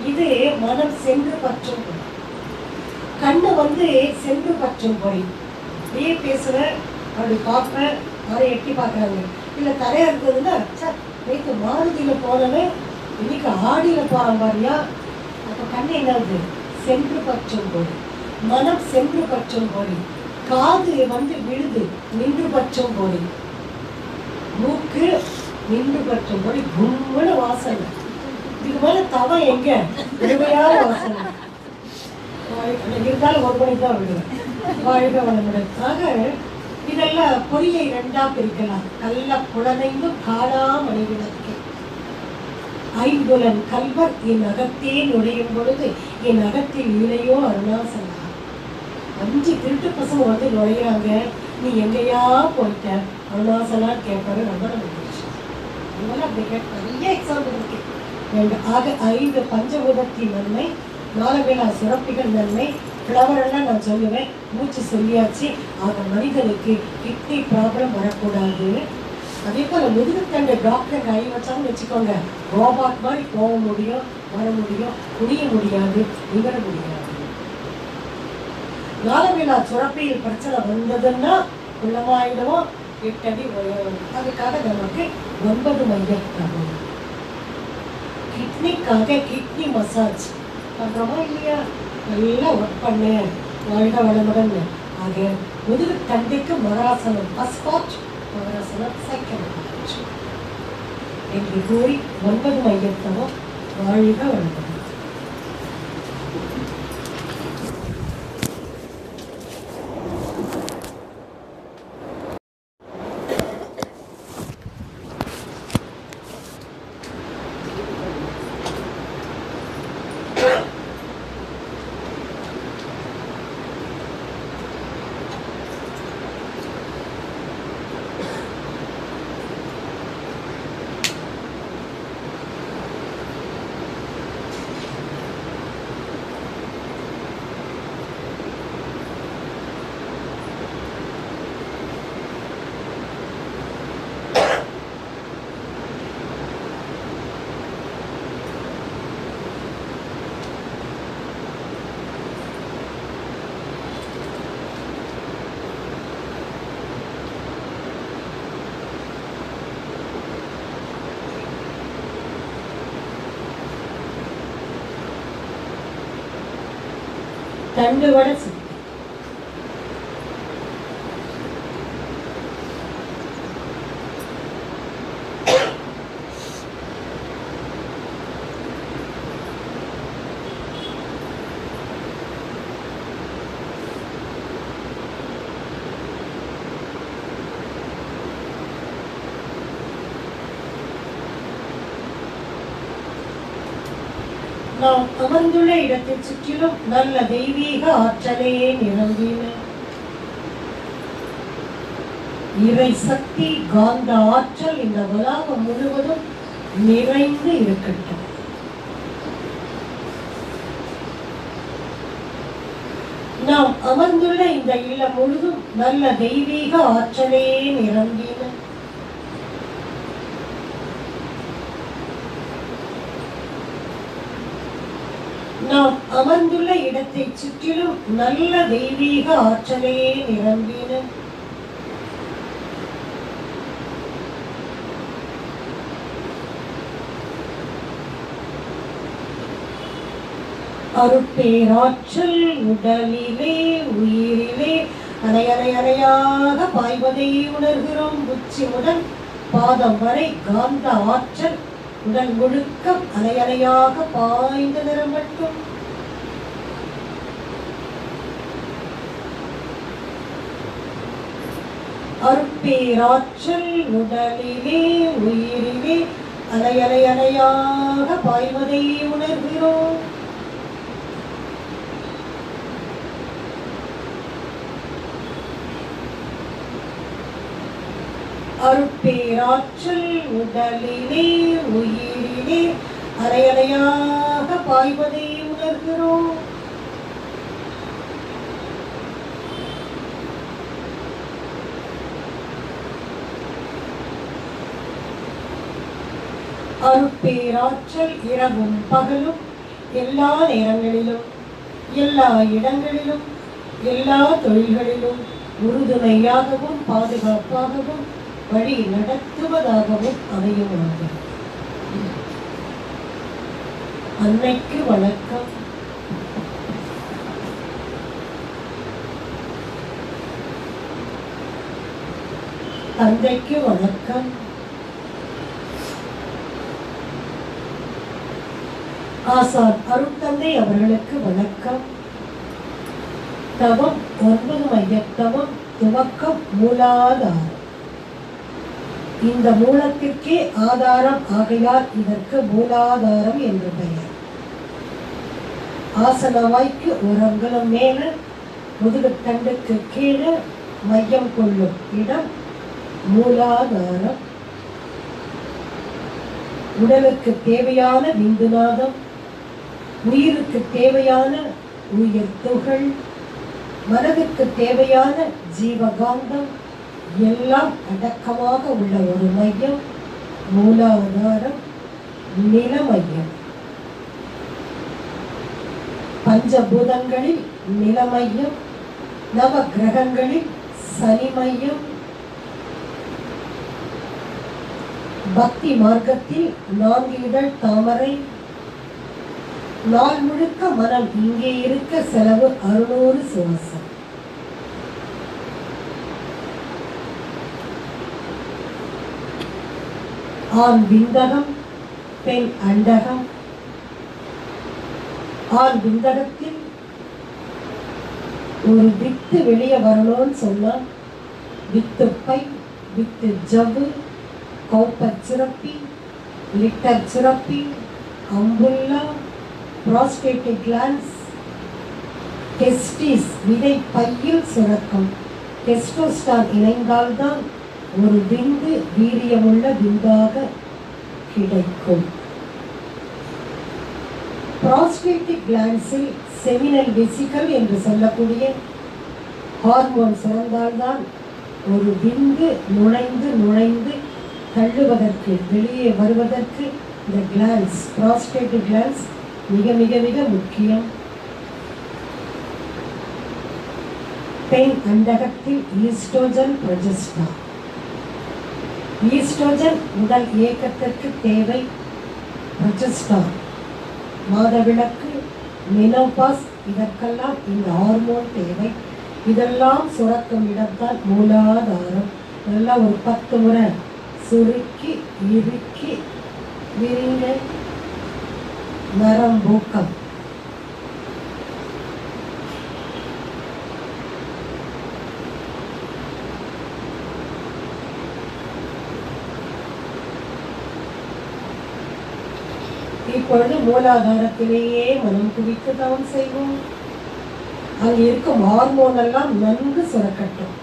இது மனம் சென்று பற்றும் பொறி. கண்ணு சென்று பற்றும் பொறி. அப்படியே பேசுவேன், அப்படி பார்ப்பேன், யாரை எட்டி பார்க்குறாங்க. இல்லை தரையா இருக்குதுன்னா சார் நேற்று மாருதியில போனவன் இன்னைக்கு ஆடியில போறான் பாரியா. அப்போ கண்ணு என்னது? சென்று பற்றும் பொறி. மனம் சென்று பற்றும் பொறி. காது விழுது, நின்று பற்றும் பொறி. மூக்கு நின்று பற்றும் பொறி. கும்முன்னு வாசனை. இதுக்கு மேல தவம் எங்க? உண்மையான வாசனை இருந்தாலும் 1 மணிக்கு தான் விடுவேன். வாழ்க வளமுடன். ஆக இதெல்லாம் பொறியை 2ஆ பிரிக்கலாம். கல்ல புலனைந்தும் காடா மணிவிளக்கு. ஐம்புலன் கல்வர் என் அகத்தே நுழையும் பொழுது என் அகத்தில் இல்லையோ அருணாசலா. 5 திருட்டு பசங்க நுழையிறாங்க, நீ எங்கேயா போயிட்ட அருணாசலா கேட்பாரு. நம்ம அப்படி கேட்க நிறைய எக்ஸாம்பிள் இருக்கு. ஆக 5 பஞ்சபூதத்தின் நன்மை, 4 வேளா சுரப்பிகள் நன்மை, ஃப்ளவரெல்லாம் நான் சொல்லுவேன். மூச்சு சொல்லியாச்சு. ஆக மனிதனுக்கு கிட்னி ப்ராப்ளம் வரக்கூடாது. அதே போல் முதுகுத்தண்டை டாக்டர் கை வச்சாலும் வச்சுக்கோங்க, ரோபாட் மாதிரி போக முடியும், வர முடியும், குடிய முடியாது, நிகழ முடியாது. 4 வேளா சுரப்பியில் பிரச்சனை வந்ததுன்னா குள்ளமாயிடுவோம், 8 அடி உயரும். அதுக்காக நமக்கு 9 மையம். கிட்னிக்காக கிட்னி மசாஜ் பண்றோமா இல்லையா? நல்லா ஒர்க் பண்ணு. வாழ்க வளமுடன். ஆக முதுகு தண்டுக்கு மகராசனம் ஃபர்ஸ்ட் பார்ட், மகராசனம் செகண்ட் பார்ட் என்று கூறி 9 மையத்தவம். வாழ்க வளமுடன். தண்டுவட சுத்தி நாம் அமர்ந்துள்ள இடத்தை சுற்றிலும் நல்ல தெய்வீக ஆற்றலே நிரம்பின. இறை சக்தி காந்த ஆற்றல் இந்த வளாகம் முழுவதும் நிறைந்து இருக்கட்டும். நாம் அமர்ந்துள்ள இந்த இல்லம் முழுதும் நல்ல தெய்வீக ஆற்றலே நிரம்பின. நாம் அமர்ந்துள்ள இடத்தை சுற்றிலும் நல்ல தெய்வீக ஆற்றலே நிரம்பின. அருட்பேராற்றல் உடலிலே உயிரிலே அலை அலை அலையாக பாய்வதை உணர்கிறோம். உச்சி முதல் பாதம் வரை காந்த ஆற்றல் உடல் முழுக்க அலை அலையாக பாய்ந்து நிரம்பட்டும். அருட்பேராற்றல் உடலிலே உயிரிலே அலை அலை அலையாக பாய்வதை உணர்கிறோம். அருட்பேராற்றல் உடலிலே உயிரிலே அலை அலையாக பாய்வதை உணர்கிறோம். அருட்பேராற்றல் இரவும் பகலும் எல்லா நேரங்களிலும் எல்லா இடங்களிலும் எல்லா தொழில்களிலும் உறுதுணையாகவும் பாதுகாப்பாகவும் வழி நடத்துவதாகவும் அமையுமாகும். அன்னைக்கு வணக்கம். தந்தைக்கு வணக்கம். ஆசான் அருட்தந்தை அவர்களுக்கு வணக்கம். தவம் 9 மையத்தவம் துவக்கம் மூலாதாரம். இந்த மூலத்திற்கே ஆதாரம் ஆகையால் இதற்கு மூலாதாரம் என்று பெயர். ஆசனவாய்க்கு ஒரு அங்குலம் மேல முதுகுத்தண்டுக்கு கீழே மையம் கொள்ளும் இடம் மூலாதாரம். உடலுக்கு தேவையான விந்துநாதம், உயிருக்கு தேவையான உயிர் துகள், மனதுக்கு தேவையான ஜீவகாந்தம் எல்லாம் அடக்கமாக உள்ள ஒரு மையம் மூலாதாரம், நிலமையம். பஞ்சபூதங்களில் நிலமையம், நவ கிரகங்களில் சனி மையம். பக்தி மார்க்கத்தில் 4 இதழ் தாமரை. நாள் முழுக்க மனம் இங்கே இருக்க செலவு 600 சுவாசம். ஆண் விந்தகம், பெண் அண்டகம். ஆண் விந்தகத்தில் ஒரு வித்து வெளியே வரணும்னு சொன்னா வித்துப்பை, வித்து ஜவ்வு, கௌப்பர் சுரப்பி, லிட்டர் சுரப்பி, அம்புல்லா, புரோஸ்டேட்டிக் கிளான்ஸ், டெஸ்டிஸ் விதை பையில் சுரக்கும். டெஸ்டோஸ்டான் இணைந்தால்தான் ஒரு விந்து வீரியமுள்ள விந்தாக கிடைக்கும். புரோஸ்டேட்டிக் கிளான்ஸில் செமினல் வெசிக்கல் என்று சொல்லக்கூடிய ஹார்மோன் சுரந்தால்தான் ஒரு விந்து நுழைந்து தள்ளுவதற்கு, வெளியே வருவதற்கு இந்த கிளான்ஸ், புரோஸ்டேட்டிக் கிளான்ஸ் மிக மிக மிக முக்கியம். பெண் அண்டகத்தில் ஈஸ்ட்ரோஜன், ப்ரொஜெஸ்டரான். ஈஸ்ட்ரோஜன் உடல் இயக்கத்திற்கு தேவை. ப்ரொஜெஸ்டரான் மாதவிலக்கு, மெனோபாஸ், இதற்கெல்லாம் இந்த ஹார்மோன் தேவை. இதெல்லாம் சுரக்கும் இடம்தான் மூலாதாரம். நல்லா ஒரு 10 முறை சுருக்கி இறுக்கி விரிங்க. நரம்பூக்கம். இப்பொழுது மூலாதாரத்திலேயே மனம் குவித்து தவம் செய்வோம். அங்கு இருக்கும் ஹார்மோன் எல்லாம் நன்கு சுரக்கட்டும்.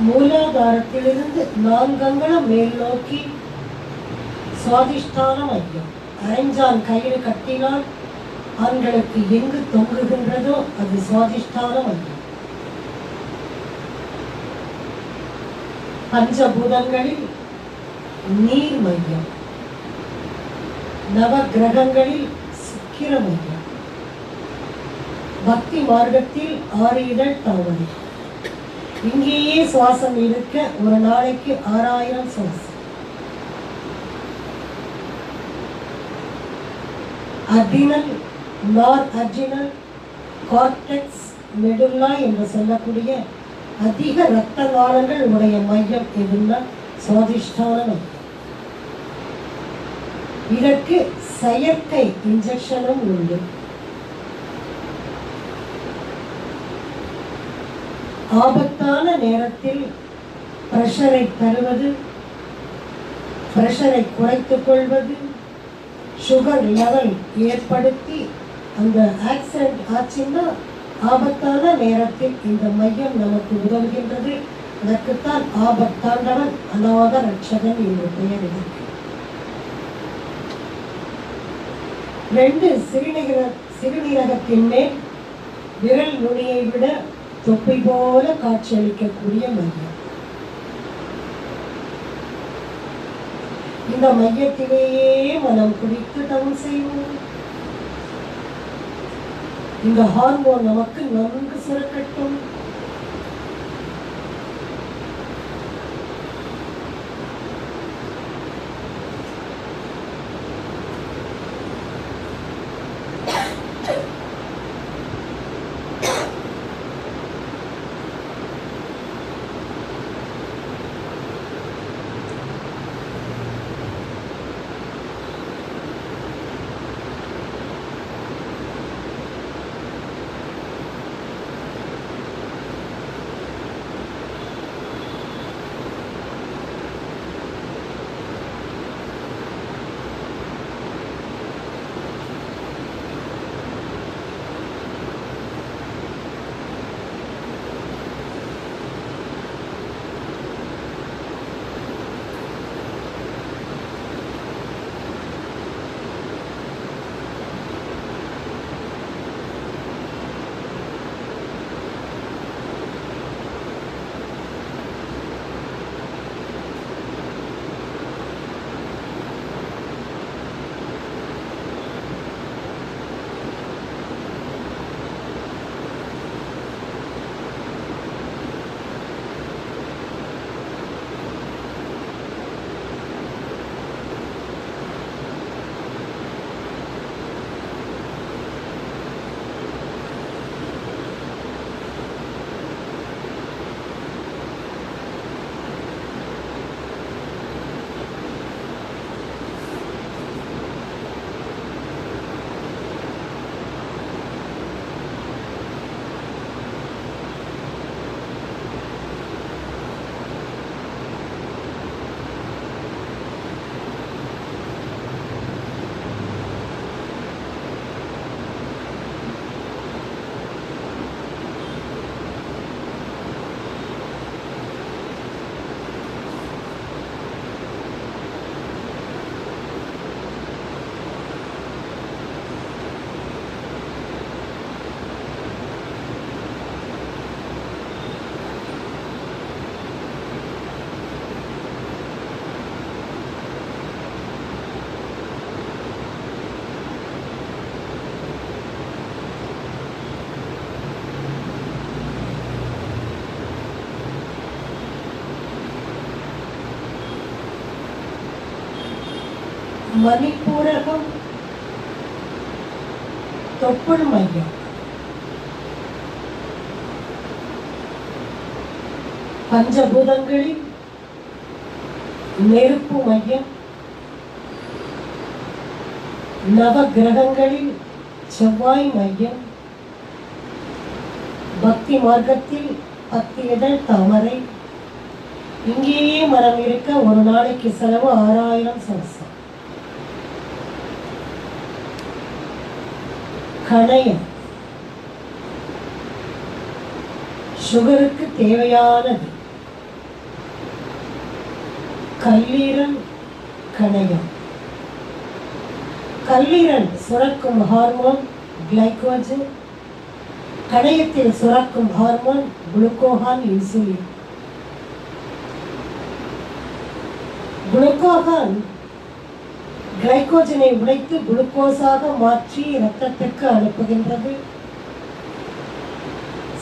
மூலாதாரத்திலிருந்து 4 அங்குலம் மேல் நோக்கி சுவாதிஷ்டான மையம். அரைஞ்சான் கயிறு கட்டினால் ஆண்களுக்கு எங்கு தொங்குகின்றதோ அது சுவாதிஷ்டான மையம். பஞ்சபூதங்களில் நீர் மையம், நவ கிரகங்களில் சுக்கிர மையம், பக்தி மார்க்கத்தில் 6 இதழ் தாவணி. இங்கேயே சுவாசம் இருக்க ஒரு நாளைக்கு 6000 சுவாசம். அட்ரினல், நார் அட்ரினல், கார்டெக்ஸ், மெடுல்லா என்று சொல்லக்கூடிய அதிக இரத்த நாளங்கள் உடைய மையம் எதுன்னா சுவாதிஷ்டான மையம். இதற்கு செயற்கை இன்ஜெக்ஷனும் உண்டு. ஆபத்தான நேரத்தில் பிரஷரை தருவது, பிரஷரை குறைத்துக் கொள்வது, சுகர் லெவல் ஏற்படுத்தி அந்த ஆக்சிடென்ட் ஆச்சுன்னா ஆபத்தான நேரத்தில் இந்த மையம் நமக்கு உதவுகின்றது. அதற்குத்தான் ஆபத்தாண்டவன் அநாத ரட்சகன் என்று பெயர் இருக்கு. 2 சிறுநீரகத்தின் மேல் விரல் நுனியை விட தொப்பை போல காட்சியளிக்கக்கூடிய மையம். இந்த மையத்திலேயே மனம் குவித்து தவம் செய்வோம். இந்த ஹார்மோன் நமக்கு நன்கு சுரக்கட்டும். மணிப்பூரகம் தொப்புள் மையம், பஞ்சபூதங்களில் நெருப்பு மையம், நவகிரகங்களில் செவ்வாய் மையம், பக்தி மார்க்கத்தில் 10 இதழ் தாமரை. இங்கேயே மரம் இருக்க ஒரு நாளைக்கு செலவு 6000 சவசம். கணையம் சுகருக்கு தேவையானது. கல்லீரல் கணையம். கல்லீரல் சுரக்கும் ஹார்மோன் கிளைகோஜன், கணையத்தில் சுரக்கும் ஹார்மோன் குளுக்கோகான், இன்சுலின். குளுக்கோகான் கிளைகோஜனை உடைத்து குளுக்கோஸாக மாற்றி இரத்தத்துக்கு அனுப்புகின்றது.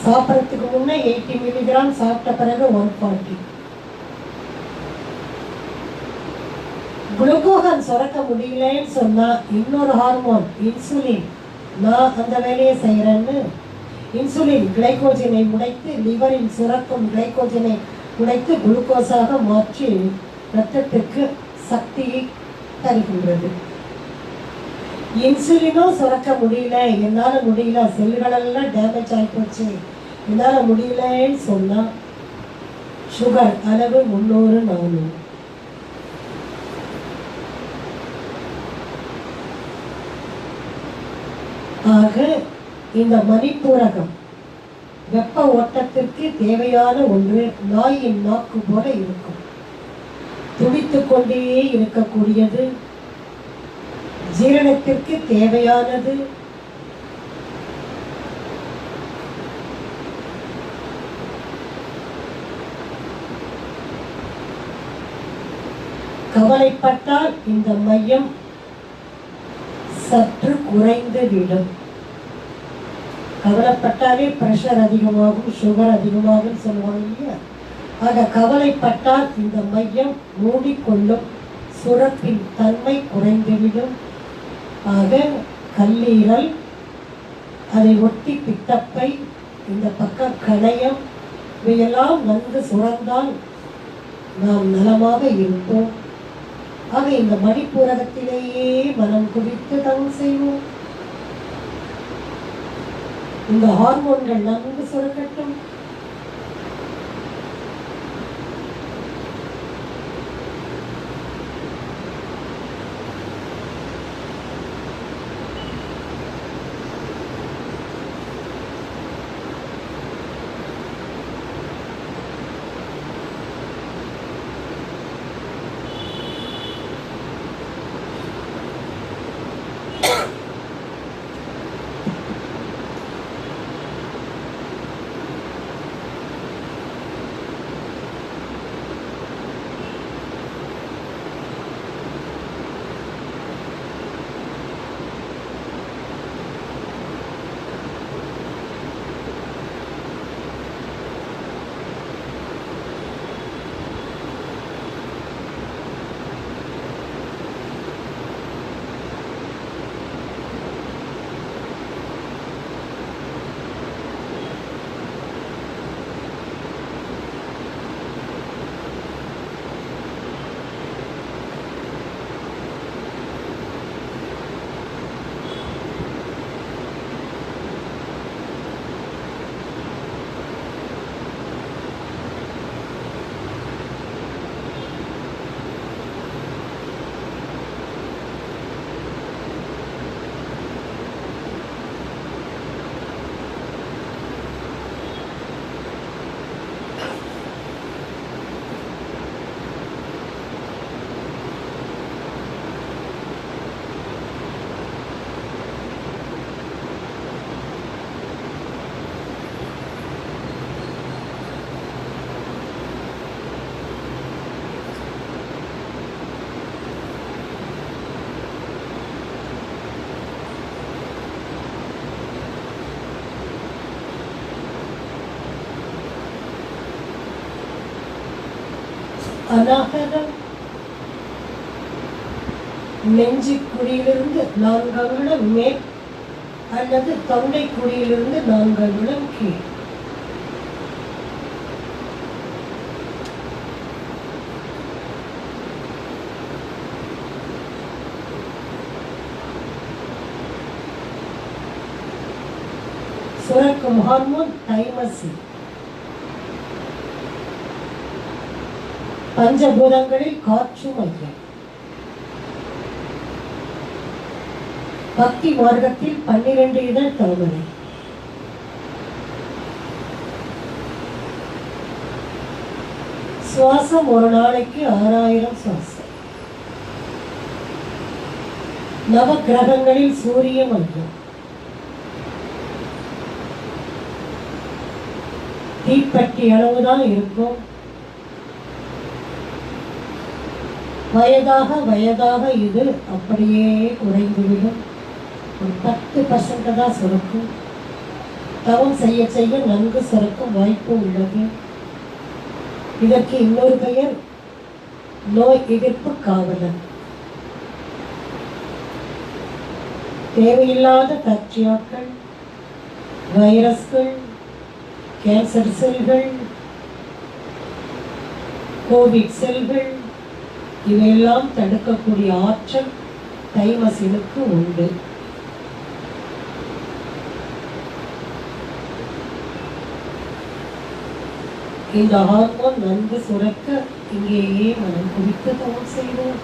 சாப்பிட்றதுக்கு முன்னே 80 மில்லிகிராம், சாப்பிட்ட பிறகு 140. குளுக்கோகான் சுரக்க முடியலன்னு சொன்னா இன்னொரு ஹார்மோன் இன்சுலின், நான் அந்த வேலையை செய்யறேன்னு இன்சுலின் கிளைகோஜனை உடைத்து லிவரில் சுரக்கும் கிளைகோஜனை உடைத்து குளுக்கோஸாக மாற்றி இரத்தத்திற்கு சக்தியை தருகின்றது. இன்சுலினும் சுரக்க முடியல, என்னால முடியல, செல்லுகளெல்லாம் டேமேஜ் ஆகிப்போச்சு, என்னால முடியலன்னு சொன்னா சுகர் அளவு 300-400. ஆக இந்த மணிப்பூரகம் வெப்ப ஓட்டத்திற்கு தேவையான ஒன்று. நாயின் நாக்கு போல இருக்கும், துடித்துக் கொண்டே இருக்கக்கூடியது, ஜீரணத்திற்கு தேவையானது. கவலைப்பட்டால் இந்த மையம் சற்று குறைந்து விடும். கவலைப்பட்டாலே பிரஷர் அதிகமாகும், சுகர் அதிகமாகும் சொல்லுவாங்க இல்லையா? ஆக கவலைப்பட்டால் இந்த மையம் மூடிக்கொள்ளும், சுரப்பின் தன்மை குறைந்துவிடும். ஆக கல்லீரல், அதை ஒட்டி பித்தப்பை, இந்த பக்கம் கணையம், இவையெல்லாம் நன்கு சுரந்தால் நாம் நலமாக இருப்போம். ஆக இந்த மணிப்பூரகத்திலேயே மனம் குவித்து தவம் செய்வோம். இந்த ஹார்மோன்கள் நன்கு சுரக்கட்டும். அநாகதம் நெஞ்சு குழியிலிருந்து 4 அங்குலம் மேல் அல்லது தொண்டை குழியிலிருந்து 4 அங்குலம் கீழ். சுரக்கும் ஹார்மோன் தைமசி. பஞ்சபூதங்களில் காற்று மையம். பக்தி மார்க்கத்தில் 12 இதழ் தாமரை. சுவாசம் ஒரு நாளைக்கு 6000 சுவாசம். நவ கிரகங்களில் சூரிய மையம். தீப்பற்றி அளவுதான் இருக்கும். வயதாக இது அப்படியே குறைந்துவிடும். ஒரு 10% தான் சுரக்கும். தவம் செய்ய செய்ய நன்கு சுரக்கும் வாய்ப்பு உள்ளது. இதற்கு இன்னொரு பெயர் நோய் எதிர்ப்பு காவலன். தேவையில்லாத பாக்டீரியாக்கள், வைரஸ்கள், கேன்சர் செல்கள், கோவிட் செல்கள் இவையெல்லாம் தடுக்கக்கூடிய ஆற்றல் தைமசினுக்கு உண்டு. இந்த ஹார்மோன் நன்கு சுரக்க இங்கேயே மனம் குவித்து தவம் செய்வோம்.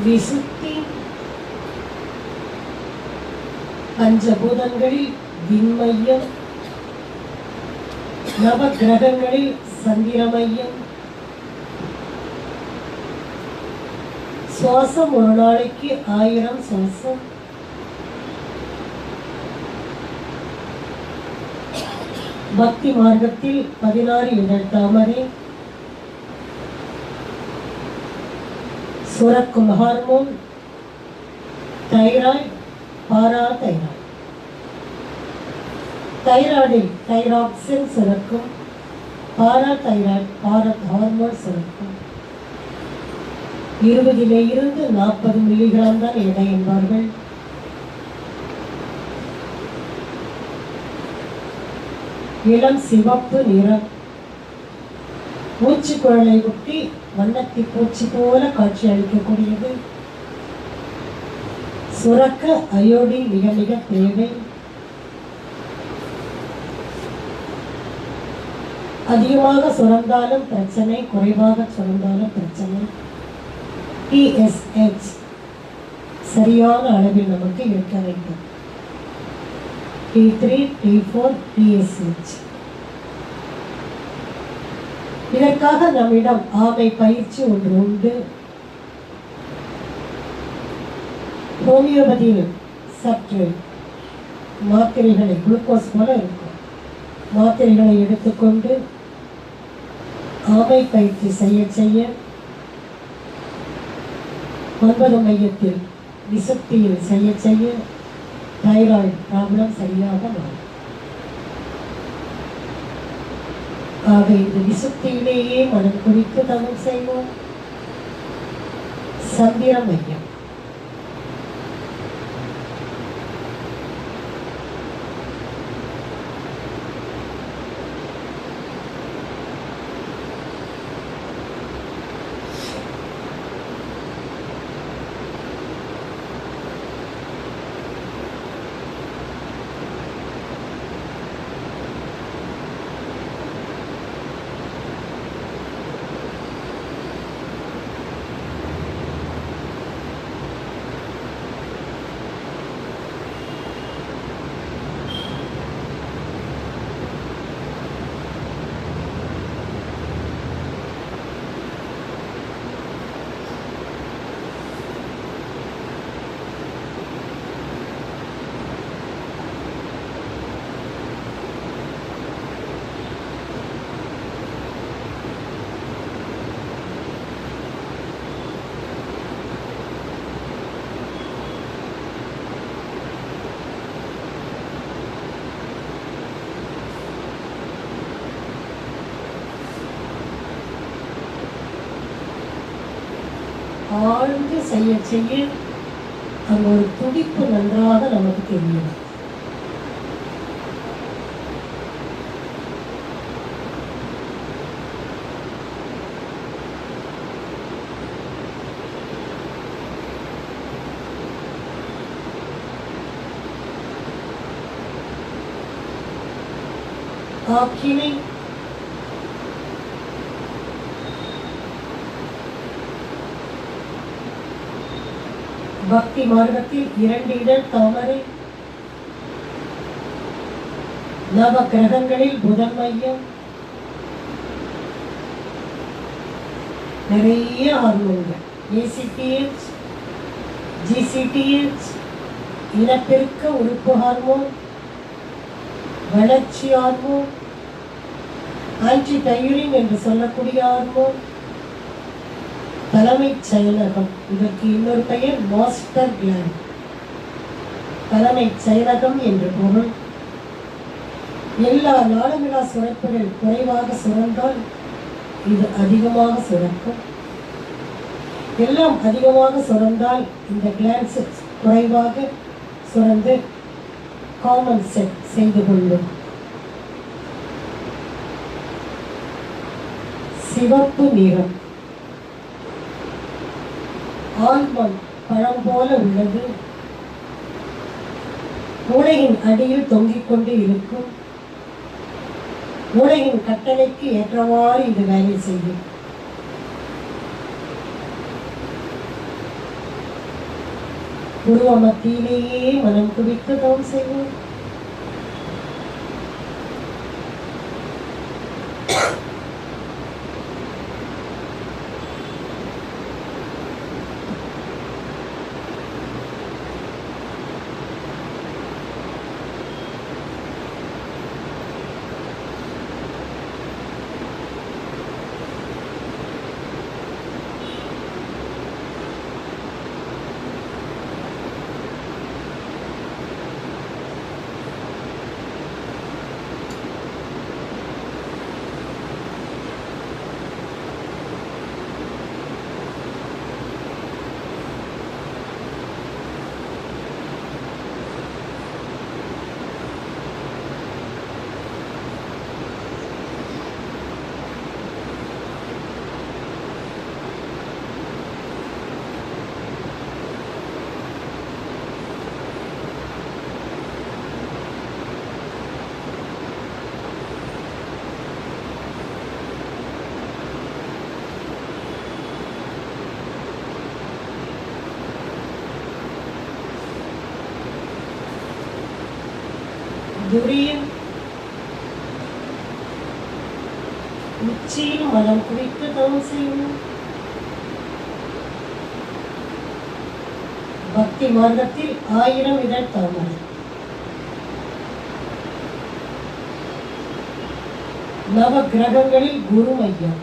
விசுத்தி. பஞ்சபூதங்களில் விண்மையம், நவ கிரகங்களில் சந்திரமையம். சுவாசம் ஒரு நாளைக்கு 1000 சுவாசம். பக்தி மார்க்கத்தில் 16 இதழ் தாமரை. சுரக்கும் ஹார்மோன் தைராய்டு, பாரா தைராய்டு. தைராய்டில் தைராக்சின் சுரக்கும். பாரா தைராய்டு பாரத் ஹார்மோன் சுரக்கும். 20 இருந்து 40 மில்லிகிராம் தான் எடை என்பார்கள். இளம் சிவப்பு நிறம். மூச்சு குழலை ஒட்டி வண்ணத்தி பூச்சி போல காட்சி அளிக்கக்கூடியது. சுரக்க அயோடின் மிக மிக தேவை. அதிகமாக சுரந்தாலும் பிரச்சனை, குறைவாக சுரந்தாலும் பிரச்சனை. TSH சரியான அளவில் நமக்கு இருக்க வேண்டும். T3, T4, TSH. இதற்காக நம்மிடம் ஆமை பயிற்சி ஒன்று உண்டு. ஹோமியோபதியில் சற்று மாத்திரைகளை, குளுக்கோஸ் போல இருக்கும், மாத்திரைகளை எடுத்துக்கொண்டு ஆமை பயிற்சி செய்ய செய்ய 9 மையத்தில் விசுப்தியில் செய்ய செய்ய தைராய்டு ப்ராப்ளம் சரியாக மாறும். ஆக இந்த விசுப்தியிலேயே மனம் குறித்து தவம் செய்வோம். சந்திர மையம். ஆழ்ந்து செய்ய செய்ய அங்க ஒரு துடிப்பு நன்றாக நமக்கு தெரியும். ஆக்கினை பக்தி மார்க்கத்தில் 2 இதழ் தாமரை. நவ கிரகங்களில் புதன் மையம். நிறைய ஹார்மோன்கள், ACTH, GCTH, இனப்பெருக்க உறுப்பு ஹார்மோன், வளர்ச்சி ஹார்மோன், ஆன்டி தையூரின் என்று சொல்லக்கூடிய ஹார்மோன், தலைமைச் செயலகம். இதற்கு இன்னொரு பெயர் மாஸ்டர் கிளாண்ட். தலைமைச் செயலகம் என்று பொருள். எல்லா நாளமிலா சுரப்புகள் குறைவாக சுரந்தால் இது அதிகமாக சுரக்கும். எல்லாம் அதிகமாக சுரந்தால் இந்த கிளான்ஸ் குறைவாக சுரந்து காமன் செட் செய்து கொள்ளும். சிவப்பு நிறம் ஆல்மண்ட் பழம் போல உள்ளது. மூளையின் அடியில் தொங்கிக் கொண்டு இருக்கும். மூளையின் கட்டளைக்கு ஏற்றவாறு இது வேலை செய்யும். உருவ மத்தியிலேயே மனம் குவித்து தவம் செய்வோம். துரியம் உச்சியில் மனம் குவித்து தவம் செய்வோம். பக்தி மார்க்கத்தில் 1000 இதழ் தாமரை. நவ கிரகங்களில் குரு மையம்.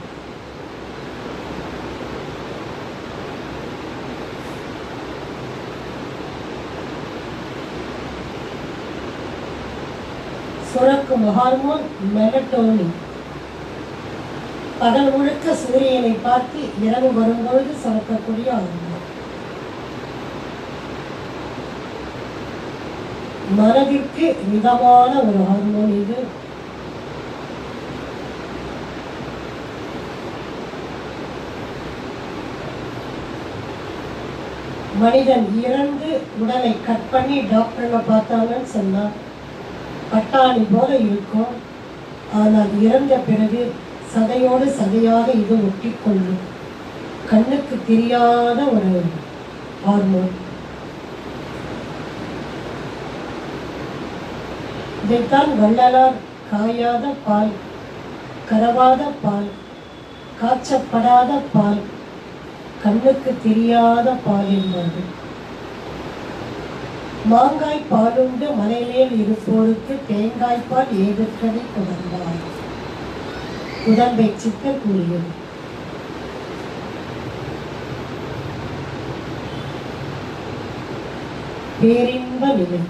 சுரக்கும் ஹார்மோன் மெலட்டோனின். பகல் முழுக்க சூரியனை பார்த்து இரவு வரும்பொழுது சுரக்கக்கூடிய ஹார்மோன். மனதிற்கு மிதமான ஒரு ஹார்மோன் இது. மனிதன் இறந்து உடலை கட் பண்ணி டாக்டர்ல பார்த்தாங்கன்னு சொன்னா பட்டாணி போல இருக்கும். ஆனால் இறந்த பிறகு சதையோடு சதையாக இது ஒட்டிக்கொள்ளும். கண்ணுக்கு தெரியாத ஒரு ஹார்மோன். இதைத்தான் வள்ளலார் காயாத பால், கரவாத பால், காய்ச்சப்படாத பால், கண்ணுக்கு தெரியாத பால் என்பது. மாங்காய் பாலுண்டு மலைமேல் இருப்போருக்கு தேங்காய்பால் ஏதுக்கதை குதம்பாய். குதம்பை சித்தர் கூறியது. பேரின்ப நிலை.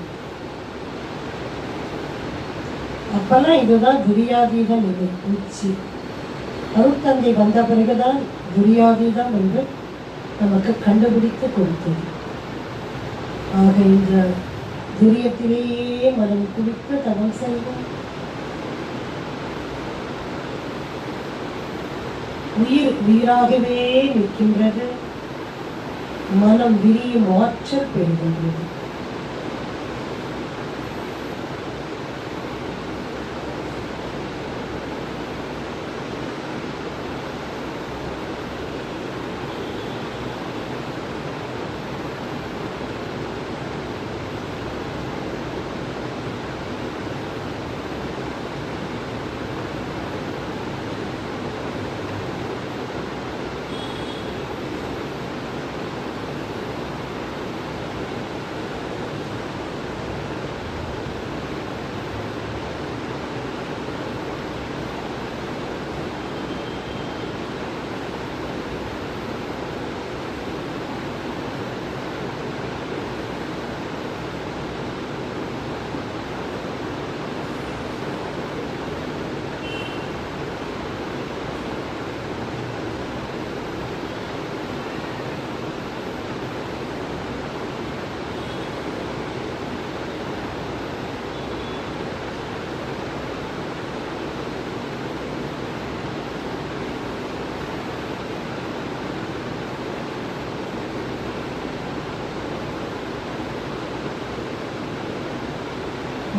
அப்பெல்லாம் இதுதான் துரியாதீத நிலை, உச்சி. அருட்தந்தை வந்த பிறகுதான் துரியாதீதம் என்று நமக்கு கண்டுபிடித்து கொடுத்தது. ஆக இந்த துரியத்திலேயே மனம் குவித்து தவம் செய்வோம். உயிர் உயிராகவே நிற்கின்றது. மனம் விரியும் ஆற்றல் பெறுகின்றது.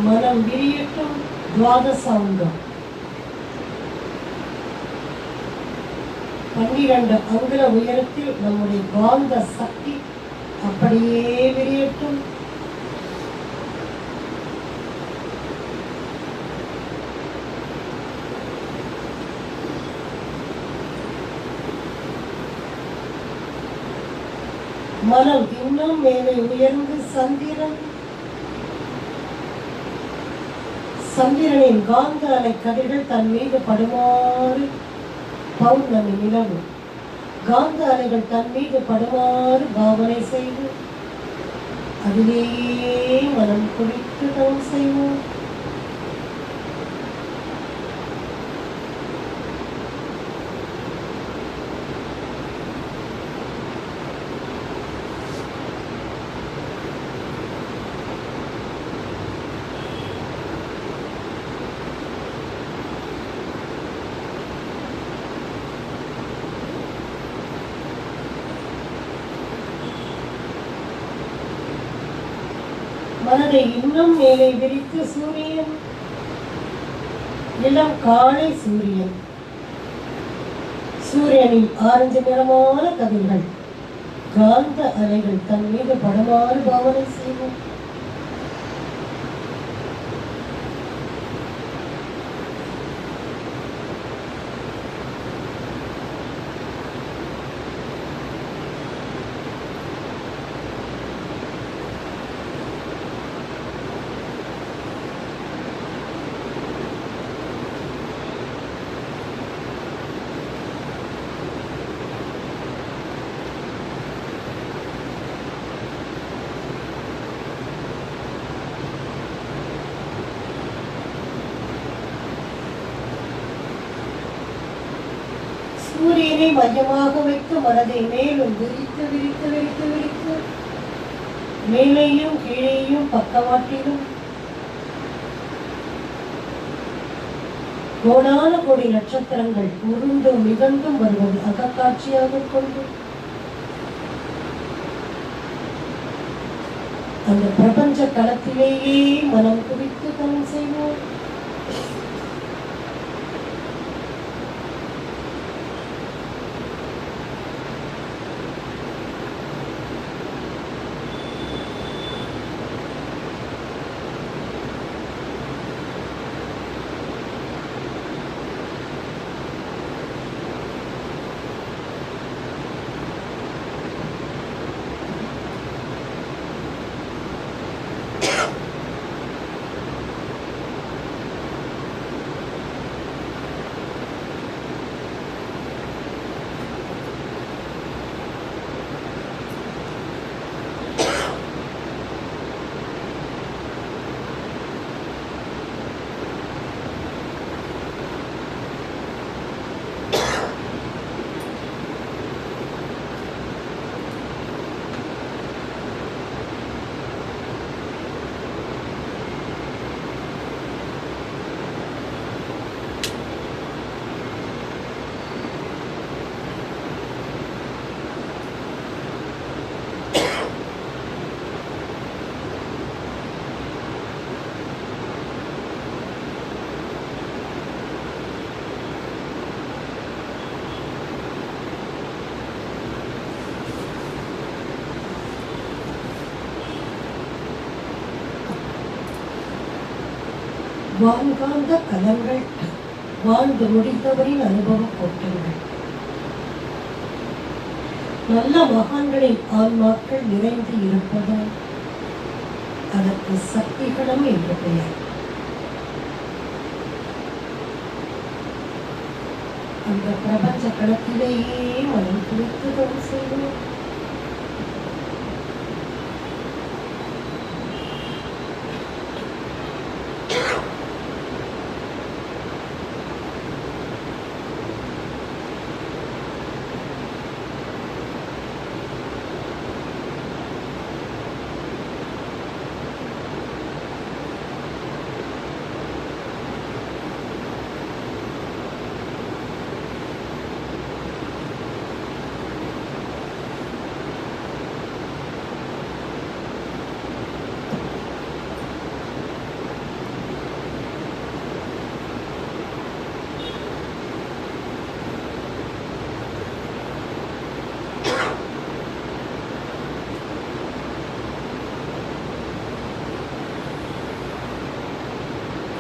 மனம் விரியட்டும். துவாதசாங்கம் 12 அங்குல உயரத்தில் நம்முடைய காந்த சக்தி அப்படியே விரியட்டும். மனம் இன்னும் மேலே உயர்ந்து சந்திரனின் காந்த அலை கதிர்கள் தன் மீது படுமாறு, பௌர்ணமி நிலவு காந்த அலைகள் தன் மீது படுமாறு பாவனை செய்து அதிலேயே மனம் குவித்து தவம் செய்வோம். மனதை இன்னும் மேலே விரித்து சூரியன், இளம் காலை சூரியன், சூரியனின் ஆரஞ்சு நிறமான கதிர்கள் காந்த அலைகள் தன் மீது படுமாறு பாவனை செய்வோம். சூரியனை மையமாக வைத்து மனதை மேலும் விரித்து விரித்து விரித்து விரித்து மேலேயும் கீழேயும் பக்கவாட்டிலும் கோடான கோடி நட்சத்திரங்கள் உருண்டும் மிதந்தும் வருவது அகக்காட்சியாக கொண்டு அந்த பிரபஞ்ச களத்திலேயே மனம் குவித்து தனம் செய்வோம். வான்காந்த கலங்கள் வாழ்ந்து முடித்தவரின் அனுபவ கோட்டங்கள். நல்ல மகான்களின் ஆன்மாக்கள் நிறைந்து இருப்பதால் அதற்கு சக்திகளம் என்று பெயர். அந்த பிரபஞ்ச களத்திலேயே மனம் குறித்து செய்வோம்.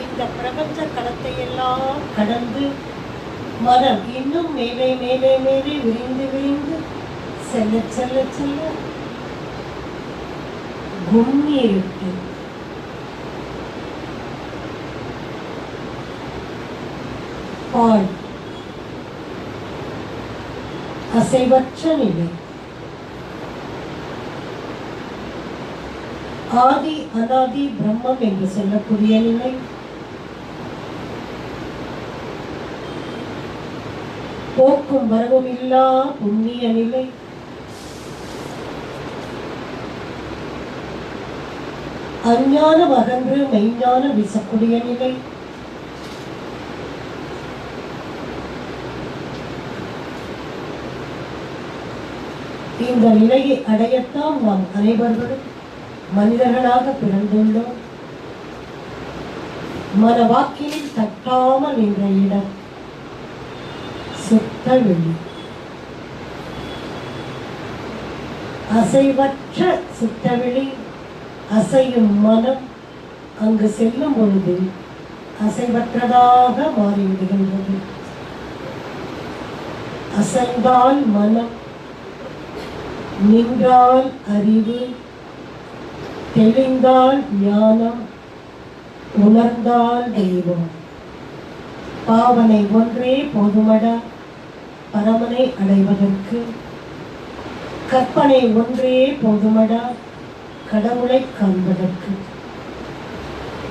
இந்த பிரபஞ்ச களத்தை எல்லாம் கடந்து மனம் இன்னும் மேலே மேலே மேலே விரிந்து விரிந்து செல்ல செல்ல செல்ல கும்மியிருட்டு பால் அசைவற்ற நிலை, ஆதி அனாதி பிரம்மம் என்று சொல்லக்கூடிய நிலை, போக்கும் வரவும் இல்லா புண்ணிய நிலை, அஞ்ஞானம் அகன்று மெய்ஞானம் வீசக்கூடிய நிலை, இந்த நிலையை அடையத்தான் நாம் அனைவர்களும் மனிதர்களாக பிறந்துள்ளோம். மனவாக்கில் தட்டாமல் நின்ற இடம் சுத்த வெளி, அசைவற்ற சுத்தவெளி. அசையும் மனம் அங்கு செல்லும் பொழுது அசைவற்றதாக மாறிவிடுகின்றது. அசைந்தால் மனம், நின்றால் அறிவு, தெளிந்தால் ஞானம், உணர்ந்தால் தெய்வம். பாவனை ஒன்றே போதுமடா பரமனை அடைவதற்கு, கற்பனை ஒன்றே போதுமடா கடவுளை காண்பதற்கு.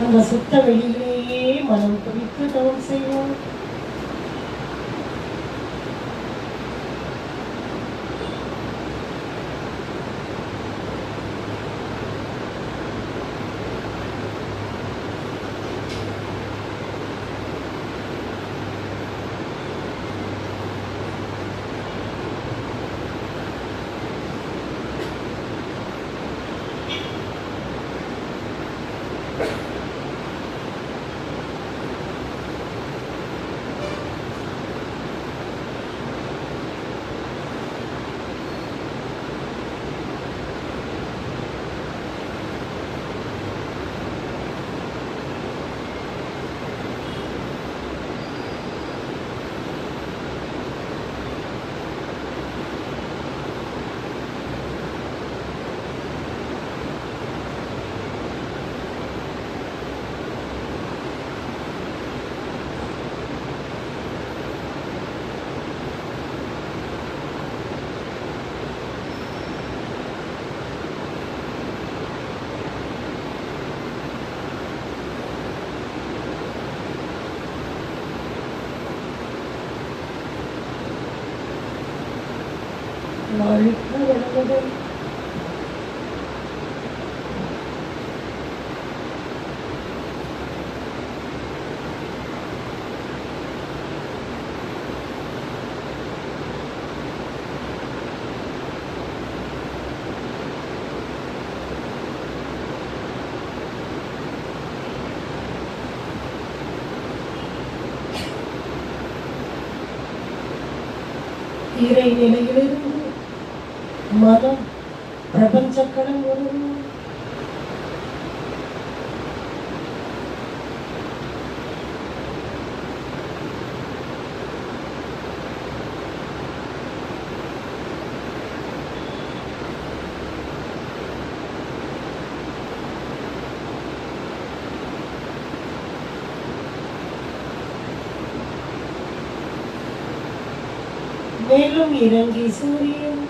அந்த சுத்த வெளியிலேயே மனம் குறித்து தவம் செய்வோம். வருகிறது. இறை நிலையிலிருந்து மனம் பிரபஞ்ச கடல் வரும். மேலும் இறங்கி சூரியன்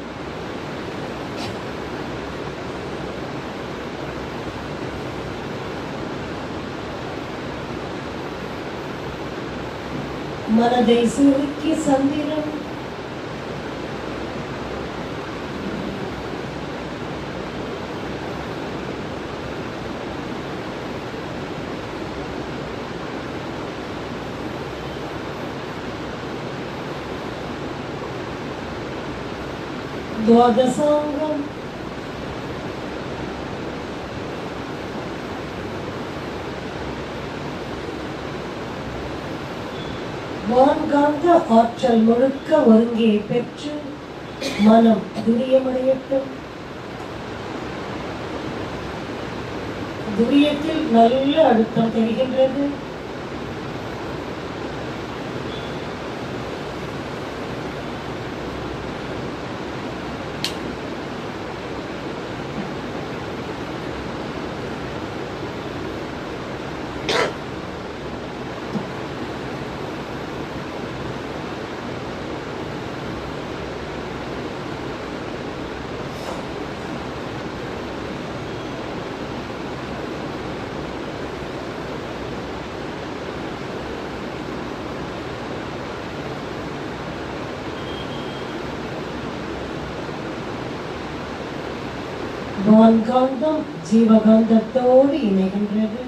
மனதை சுருக்கி சந்திரன் துவாதசாங்கம் வான்காந்த ஆற்றல் முழுக்க ஒருங்கே பெற்று மனம் துரியமடையட்டும். துரியத்தில் நல்ல அழுத்தம் தெரிகின்றது. வான்காந்தம் ஜீவகாந்தத்தோடு இணைகின்றது.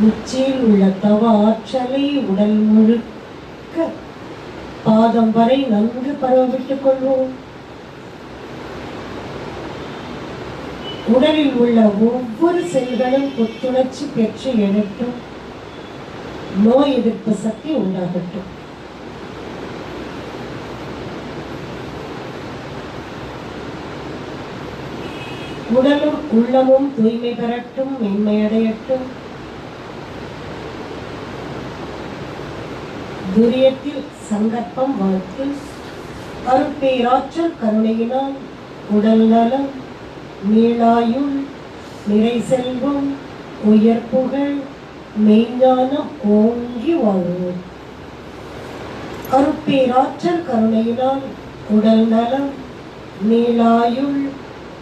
உச்சியில் உள்ள தவ ஆற்றலை உடல் முழுக்க பாதம் வரை நன்கு பரவவிட்டுக் கொள்வோம். உடலில் உள்ள ஒவ்வொரு செல்களும் புத்துணர்ச்சி பெற்று எழட்டும். நோய் எதிர்ப்பு சக்தி உண்டாகட்டும். உடலும் உள்ளமும் தூய்மை பெறட்டும், மென்மையடையட்டும். துரியத்தில் சங்கற்பம் வாழ்த்து அருட்பேராற்றல் கருணையினால் உடல் நலம், மீளாயுள், நிறை செல்வம், உயர் புகழ், மெய்ஞானம் ஓங்கி வாழ்வோம். அருட்பேராற்றல் கருணையினால் உடல் நலம், நீளாயுள்,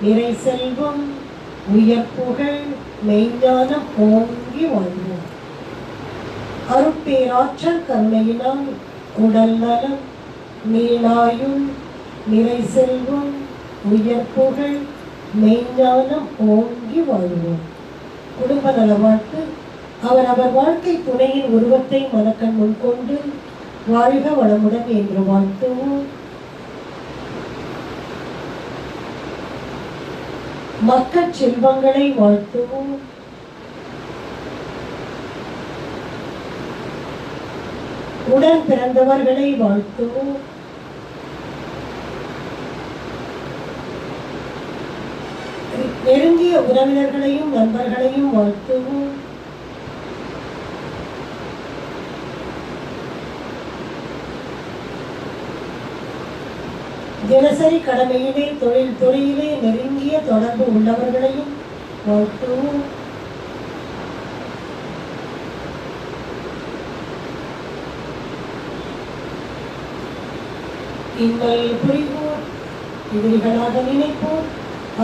நிறை செல்வம், உயர் புகழ், மெய்ஞானம் ஓங்கி வாழ்வோம். அருட்பேராற்றல் கருணையினால் உடல் நலம், நீளாயுள், நிறை செல்வம், உயர் புகழ், மெய்ஞானம் ஓங்கி வாழ்வோம். குடும்ப நல வாழ்த்து. அவர் வாழ்க்கை துணையின் உருவத்தை மனக்கண் முன்கொண்டு வாழ்க வளமுடன் என்று வாழ்த்துவோம். மக்கள் செல்வங்களை வாழ்த்துவோம். உடன் பிறந்தவர்களை வாழ்த்துவோம். நெருங்கிய உறவினர்களையும் நண்பர்களையும் வாழ்த்துவோம். தினசரி கடமையிலே தொழில் துறையிலே நெருங்கிய தொடர்பு உள்ளவர்களையும் வாழ்த்துவோம். இன்னல் புரிவோர், எதிரிகளாக நினைப்போர்,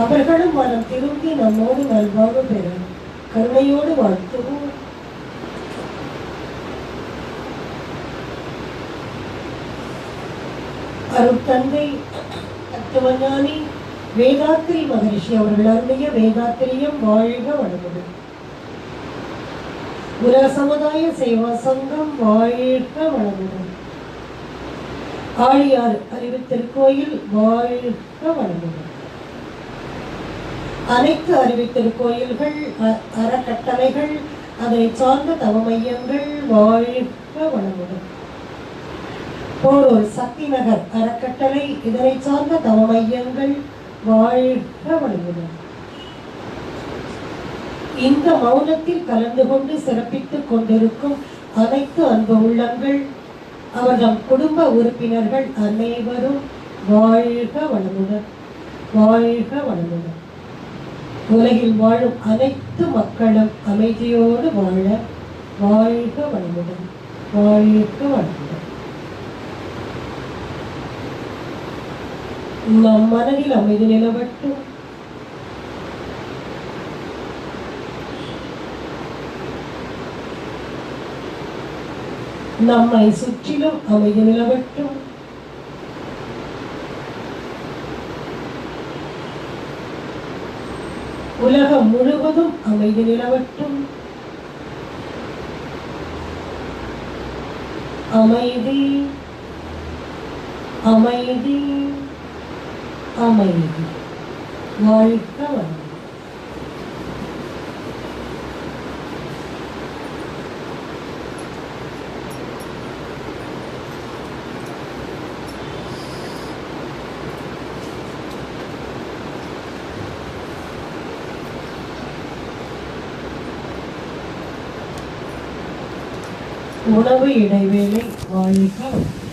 அவர்களும் மனம் திரும்பி நம்மோடு நல்வாழ்வு பெறும். கருணையோடு வாழ்த்துவோம். அருட்தந்தை தத்துவஞானி வேதாத்திரி மகரிஷி அவர்கள் அருளிய வேதாத்திரியம் வாழ்க வளமுடன். உலக சமுதாய சேவா சங்கம் வாழ்க வளமுடன். ஆழியார் அறிவு திருக்கோயில் வாழ்க வளமுடன். அனைத்து அறிவு திருக்கோயில்கள், அறக்கட்டளைகள், அதை சார்ந்த தவ மையங்கள் வாழ்க வளமுடன். போரூர் சக்தி நகர் அறக்கட்டளை, இதனை சார்ந்த தவ மையங்கள் வாழ்க வளமுடன். இந்த மௌனத்தில் கலந்து கொண்டு சிறப்பித்துக் கொண்டிருக்கும் அனைத்து அன்பு உள்ளங்கள், அவர்தம் குடும்ப உறுப்பினர்கள் அனைவரும் வாழ்க வளமுடன், வாழ்க வளமுடன். உலகில் வாழும் அனைத்து மக்களும் அமைதியோடு வாழ வாழ்க வளமுடன், வாழ்க வளமுடன். நம் மனதில் அமைதி நிலவட்டும். நம்மை சுற்றிலும் அமைதி நிலவட்டும். உலகம் முழுவதும் அமைதி நிலவட்டும். அமைதி, அமைதி, அமைதி. வாழ்க வளமுடன். உணவு இடைவேளை வாழ்க வளமுடன்.